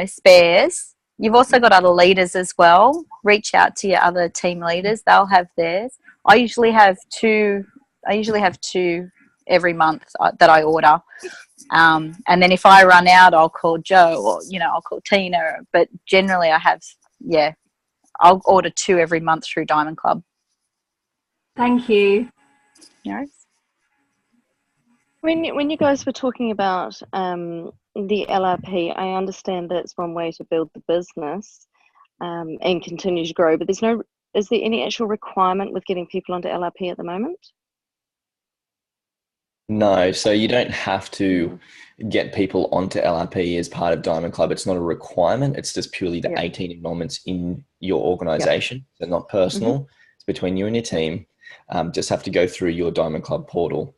spares. You've also got other leaders as well. Reach out to your other team leaders. They'll have theirs. I usually have 2 every month that I order. And then if I run out, I'll call Joe, or, I'll call Tina. But generally I have, I'll order 2 every month through Diamond Club. Thank you. No worries. When you guys were talking about the LRP, I understand that it's one way to build the business and continue to grow, but is there any actual requirement with getting people onto LRP at the moment? No, so you don't have to get people onto LRP as part of Diamond Club. It's not a requirement. It's just purely the 18 enrollments in your organization. So not personal. It's between you and your team. Just have to go through your Diamond Club portal.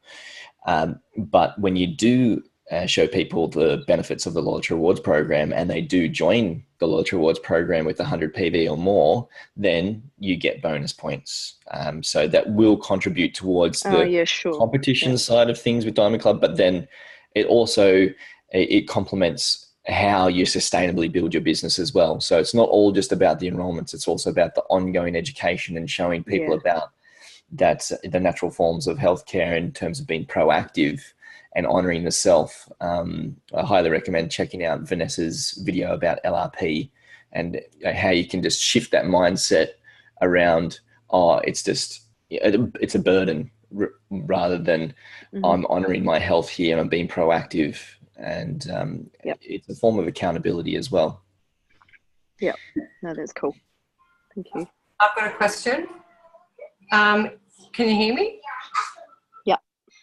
But when you do show people the benefits of the Loyalty Rewards program and they do join the Loyalty Rewards program with 100 PV or more, then you get bonus points. So that will contribute towards the competition side of things with Diamond Club, but then it also, it complements how you sustainably build your business as well. So it's not all just about the enrollments, it's also about the ongoing education and showing people about that the natural forms of healthcare in terms of being proactive and honoring the self. I highly recommend checking out Vanessa's video about LRP and how you can just shift that mindset around, it's a burden. rather than I'm honoring my health here and I'm being proactive. And it's a form of accountability as well. Yeah, no, that's cool. Thank you. I've got a question. Can you hear me? Yeah.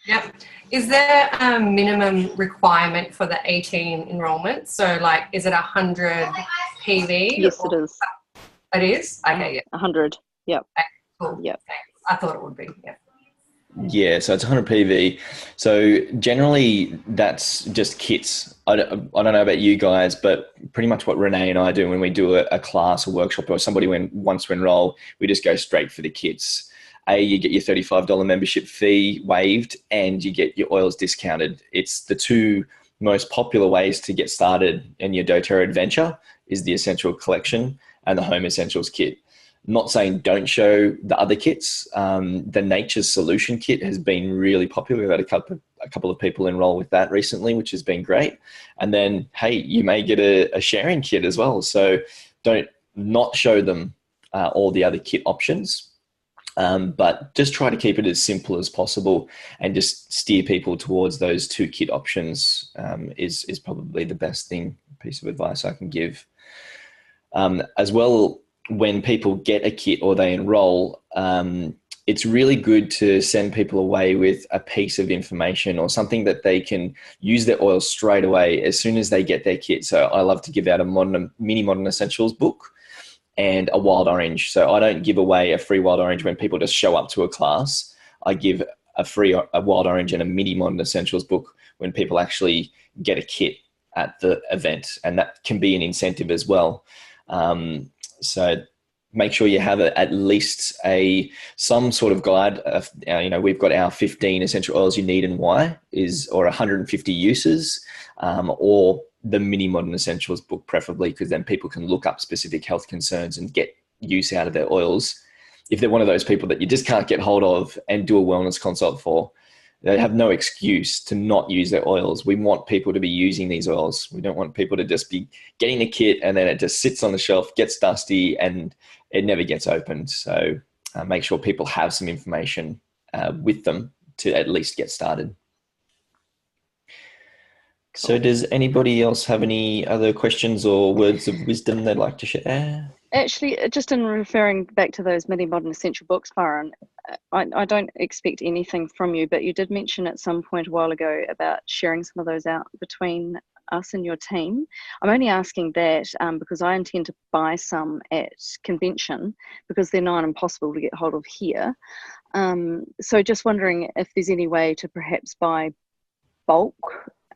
Yep. Is there a minimum requirement for the 18 enrollment? So, like, is it 100 PV? Yes, it is. It is? Okay, yeah. 100. Yep. Okay, cool. Yep. Thanks. I thought it would be, yeah. Yeah, so it's 100 PV. So generally that's just kits. I don't know about you guys, but pretty much what Renee and I do when we do a class or workshop or somebody wants to enroll, we just go straight for the kits. You get your $35 membership fee waived and you get your oils discounted. It's the two most popular ways to get started in your doTERRA adventure is the Essential Collection and the Home Essentials kit. Not saying don't show the other kits. The Nature's Solution kit has been really popular. We've had a couple of people enroll with that recently, which has been great. And then, hey, you may get a sharing kit as well. So don't not show them all the other kit options, but just try to keep it as simple as possible and just steer people towards those two kit options is probably the best piece of advice I can give. As well, when people get a kit or they enroll, it's really good to send people away with a piece of information or something that they can use their oil straight away as soon as they get their kit. So I love to give out a mini Modern Essentials book and a wild orange. So I don't give away a free wild orange when people just show up to a class. I give a wild orange and a mini Modern Essentials book when people actually get a kit at the event, and that can be an incentive as well. So make sure you have at least some sort of guide. We've got our 15 essential oils you need and why or 150 uses, or the mini Modern Essentials book preferably, because then people can look up specific health concerns and get use out of their oils. If they're one of those people that you just can't get hold of and do a wellness consult for, they have no excuse to not use their oils. We want people to be using these oils. We don't want people to just be getting a kit and then it just sits on the shelf, gets dusty, and it never gets opened. So make sure people have some information with them to at least get started. So does anybody else have any other questions or words of wisdom they'd like to share? Actually, just in referring back to those mini Modern Essential books, Byron, I don't expect anything from you, but you did mention at some point a while ago about sharing some of those out between us and your team. I'm only asking that because I intend to buy some at convention because they're nigh on impossible to get hold of here. So just wondering if there's any way to perhaps buy bulk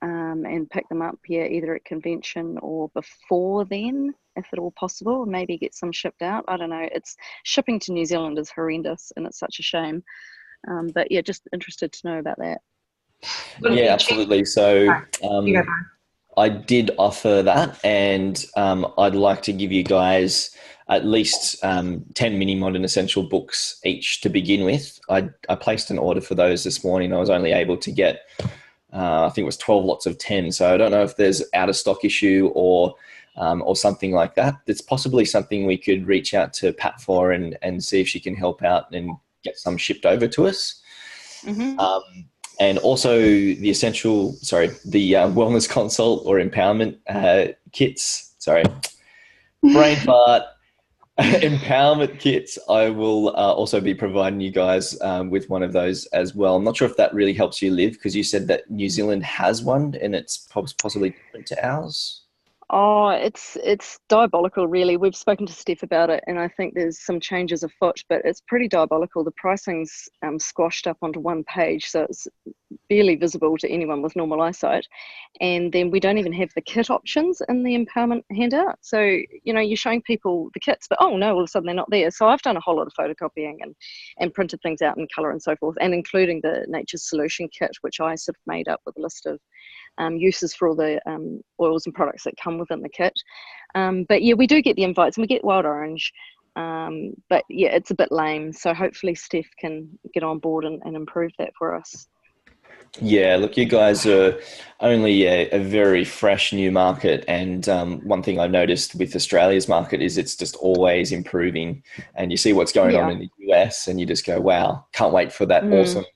and pick them up here either at convention or before then, if at all possible, and maybe get some shipped out. I don't know. It's shipping to New Zealand is horrendous and it's such a shame. But yeah, just interested to know about that. Yeah, absolutely. So I did offer that, and I'd like to give you guys at least 10 mini Modern Essential books each to begin with. I placed an order for those this morning. I was only able to get I think it was 12 lots of 10. So I don't know if there's out of stock issue or something like that. It's possibly something we could reach out to Pat for and see if she can help out and get some shipped over to us. Mm-hmm. And also the wellness consult or empowerment kits. Sorry, brain fart. Empowerment kits, I will also be providing you guys with one of those as well. I'm not sure if that really helps you live, because you said that New Zealand has one and it's possibly different to ours. Oh, it's diabolical, really. We've spoken to Steph about it, and I think there's some changes afoot, but it's pretty diabolical. The pricing's squashed up onto one page, so it's barely visible to anyone with normal eyesight. And then we don't even have the kit options in the empowerment handout. So, you're showing people the kits, but oh no, all of a sudden they're not there. So I've done a whole lot of photocopying and printed things out in colour and so forth, and including the Nature's Solution kit, which I sort of made up with a list of uses for all the oils and products that come within the kit. But yeah, we do get the invites and we get wild orange. But yeah, it's a bit lame. So hopefully Steph can get on board and improve that for us. Yeah, look, you guys are only a very fresh new market. And one thing I've noticed with Australia's market is it's just always improving. And you see what's going on in the US and you just go, wow, can't wait for that awesome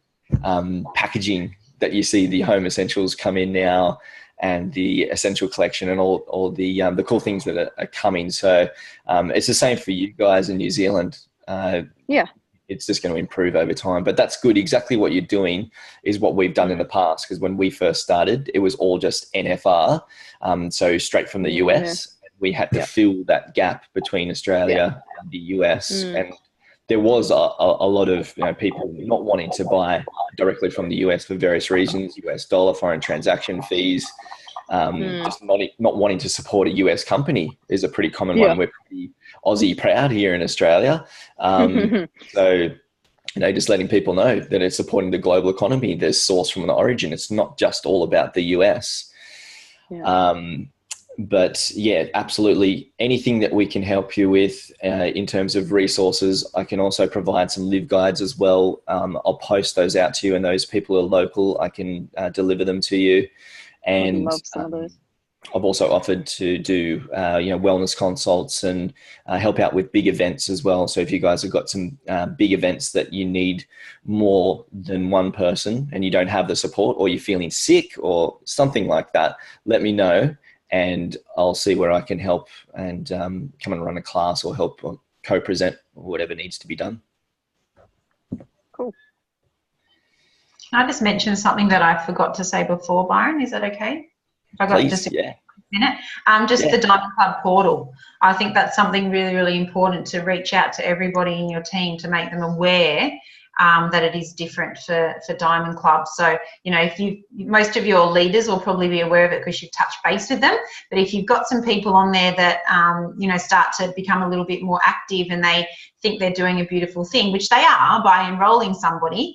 packaging that you see the home essentials come in now, and the essential collection, and all the cool things that are coming. So it's the same for you guys in New Zealand. Yeah. It's just going to improve over time, but that's good. Exactly what you're doing is what we've done in the past, because when we first started, it was all just NFR, so straight from the US. We had to fill that gap between Australia and the US, and there was a lot of people not wanting to buy directly from the US for various reasons: US dollar, foreign transaction fees, just not wanting to support a US company is a pretty common one. We're pretty Aussie proud here in Australia. So, just letting people know that it's supporting the global economy. There's source from an origin. It's not just all about the US. But yeah, absolutely. Anything that we can help you with in terms of resources, I can also provide some live guides as well. I'll post those out to you, and those people are local. I can deliver them to you. And love some of those. I've also offered to do, wellness consults and help out with big events as well. So if you guys have got some big events that you need more than one person and you don't have the support, or you're feeling sick or something like that, let me know, and I'll see where I can help and come and run a class or help or co-present or whatever needs to be done. Cool. Can I just mention something that I forgot to say before, Byron? Is that okay? If I got Please, just a minute. The Diamond Club portal. I think that's something really, really important to reach out to everybody in your team to make them aware that it is different for Diamond Club. So, if most of your leaders will probably be aware of it because you've touched base with them. But if you've got some people on there that, start to become a little bit more active and they think they're doing a beautiful thing, which they are by enrolling somebody,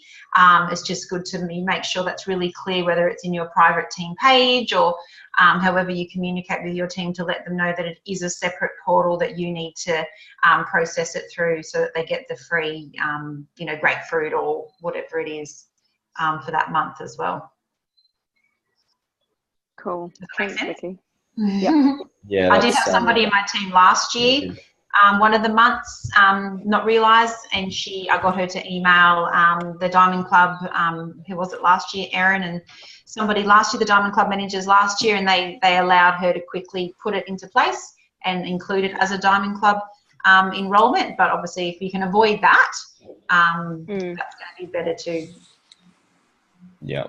it's just good to make sure that's really clear, whether it's in your private team page or however you communicate with your team, to let them know that it is a separate portal that you need to process it through, so that they get the free, grapefruit or whatever it is for that month as well. Cool. Thanks, Vicky. Yeah, I did have somebody in my team last year, one of the months, not realise, and I got her to email the Diamond Club, who was it last year, Erin, and somebody last year, the Diamond Club managers last year, and they allowed her to quickly put it into place and include it as a Diamond Club enrolment. But obviously, if you can avoid that, that's going to be better too. Yeah.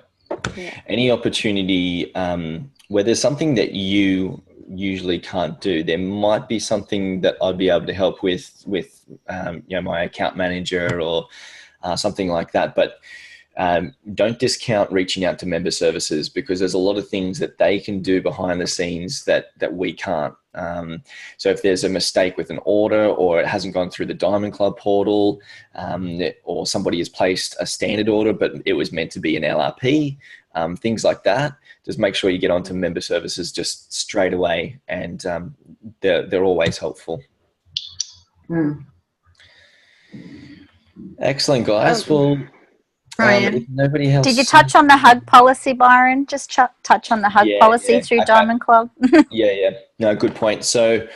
Any opportunity where there's something that you usually can't do, there might be something that I'd be able to help with my account manager or something like that. But don't discount reaching out to member services, because there's a lot of things that they can do behind the scenes that we can't. So if there's a mistake with an order, or it hasn't gone through the Diamond Club portal, or somebody has placed a standard order but it was meant to be an LRP, things like that, just make sure you get onto member services just straight away, and they're always helpful. Excellent, guys. Well, Brian, nobody else. Did you touch on the hug policy, Byron? Just touch on the hug policy through Diamond Club. Yeah. No, good point. So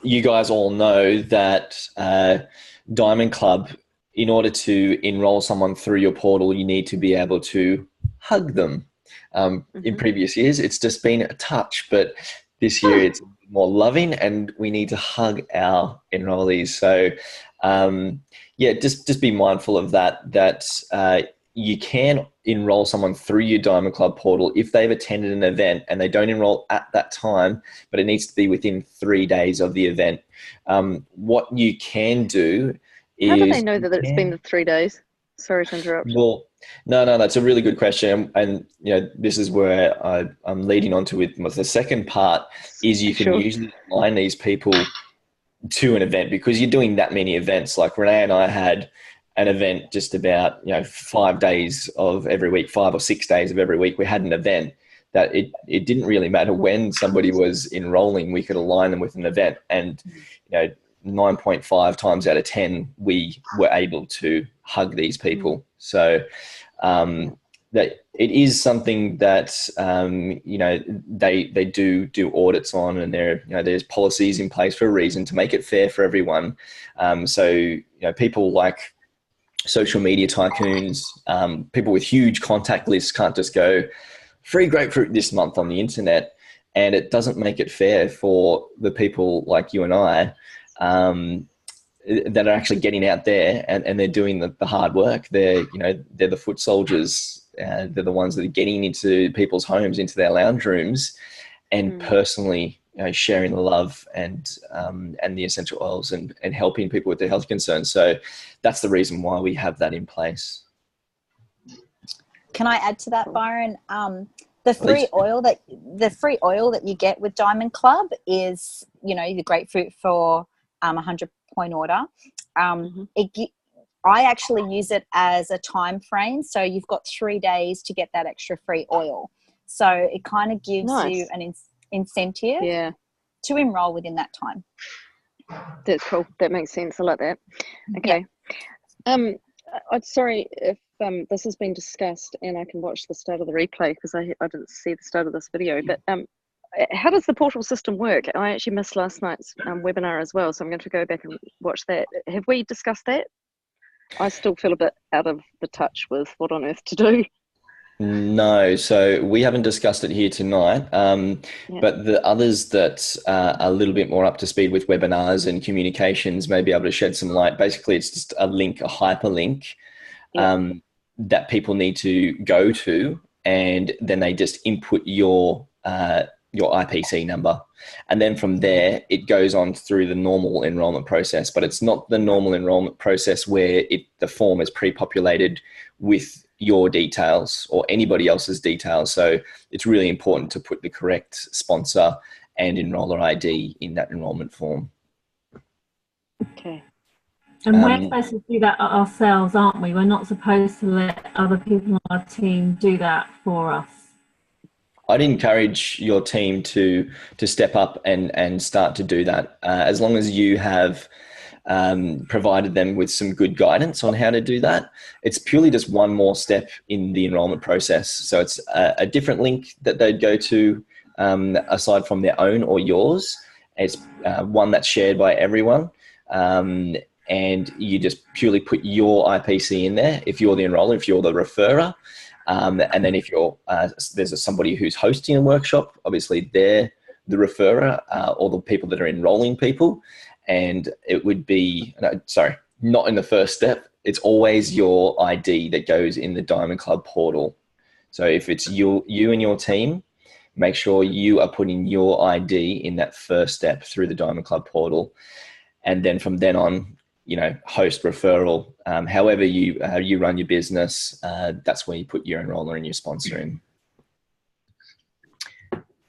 you guys all know that Diamond Club, in order to enroll someone through your portal, you need to be able to hug them. In previous years, it's just been a touch, but this year it's more loving, and we need to hug our enrollees. So just be mindful of that you can enroll someone through your Diamond Club portal if they've attended an event and they don't enroll at that time, but it needs to be within 3 days of the event. What you can do is... How do they know that it's been the 3 days? Sorry to interrupt. Well, no, that's a really good question. And this is where I'm leading on to with the second part, is you can usually align these people to an event, because you're doing that many events. Like Renee and I had an event just about 5 days of every week, 5 or 6 days of every week. We had an event that it didn't really matter when somebody was enrolling, we could align them with an event, and 9.5 times out of 10 we were able to hug these people. So that it is something that they do audits on, and there's policies in place for a reason, to make it fair for everyone. So people like social media tycoons, people with huge contact lists can't just go free grapefruit this month on the internet. And it doesn't make it fair for the people like you and I that are actually getting out there and they're doing the hard work. They're the foot soldiers. They're the ones that are getting into people's homes, into their lounge rooms, and personally sharing the love and the essential oils and helping people with their health concerns. So that's the reason why we have that in place. Can I add to that, Byron? The free oil that you get with Diamond Club is, the grapefruit for 100-point order. I actually use it as a time frame, so you've got 3 days to get that extra free oil. So it kind of gives you an incentive to enroll within that time. That's cool. That makes sense. I like that. Okay. Yeah. I'm sorry if this has been discussed and I can watch the start of the replay because I didn't see the start of this video, but how does the portal system work? I actually missed last night's webinar as well, so I'm going to go back and watch that. Have we discussed that? I still feel a bit out of the touch with what on earth to do. No, so we haven't discussed it here tonight, but the others that are a little bit more up to speed with webinars and communications may be able to shed some light. Basically, it's just a link, a hyperlink that people need to go to, and then they just input your IPC number. And then from there, it goes on through the normal enrollment process, but it's not the normal enrollment process where the form is pre-populated with your details or anybody else's details. So it's really important to put the correct sponsor and enroller ID in that enrollment form. Okay. And we're supposed to do that ourselves, aren't we? We're not supposed to let other people on our team do that for us. I'd encourage your team to step up and start to do that, as long as you have provided them with some good guidance on how to do that. It's purely just one more step in the enrollment process. So it's a different link that they'd go to aside from their own or yours. It's one that's shared by everyone. And you just purely put your IPC in there if you're the enroller, if you're the referrer. And then if you're there's somebody who's hosting a workshop, obviously they're the referrer or the people that are enrolling people. And it would be, not in the first step. It's always your ID that goes in the Diamond Club portal. So if it's you and your team, make sure you are putting your ID in that first step through the Diamond Club portal. And then from then on, host, referral, however you run your business, that's where you put your enroller and your sponsor in.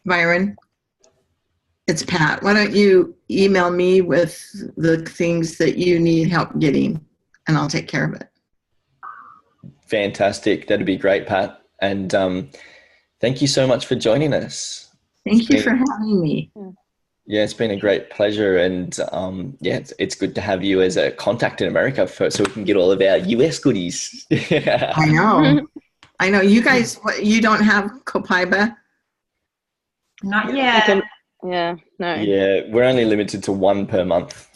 Byron, it's Pat. Why don't you email me with the things that you need help getting, and I'll take care of it. Fantastic. That'd be great, Pat. And thank you so much for joining us. Thank you for having me. Yeah, it's been a great pleasure, and it's good to have you as a contact in America so we can get all of our US goodies. I know. You guys, you don't have Copaiba? Not yet. No. Yeah, we're only limited to one per month.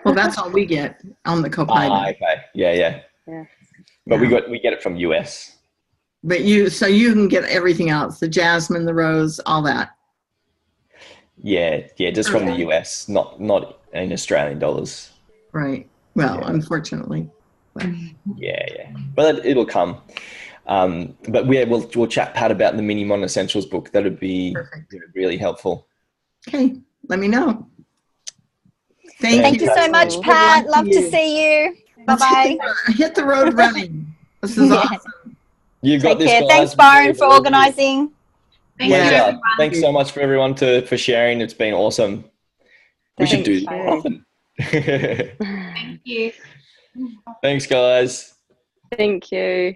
Well, that's all we get on the Copaiba. Okay. Yeah. But we get it from US. But you can get everything else, the jasmine, the rose, all that. Yeah, just from the US, not in Australian dollars. Right. Well, unfortunately. But. Yeah. But it'll come. But we'll chat, Pat, about the Mini Modern Essentials book. That would be really helpful. Okay, let me know. Thank you so much, Pat. Love to see you. Bye-bye. Hit the road running. This is awesome. You got this, guys. Thanks, Byron, for organising. Thanks so much for everyone for sharing. It's been awesome. We should do this often. Thank you. Thanks, guys. Thank you.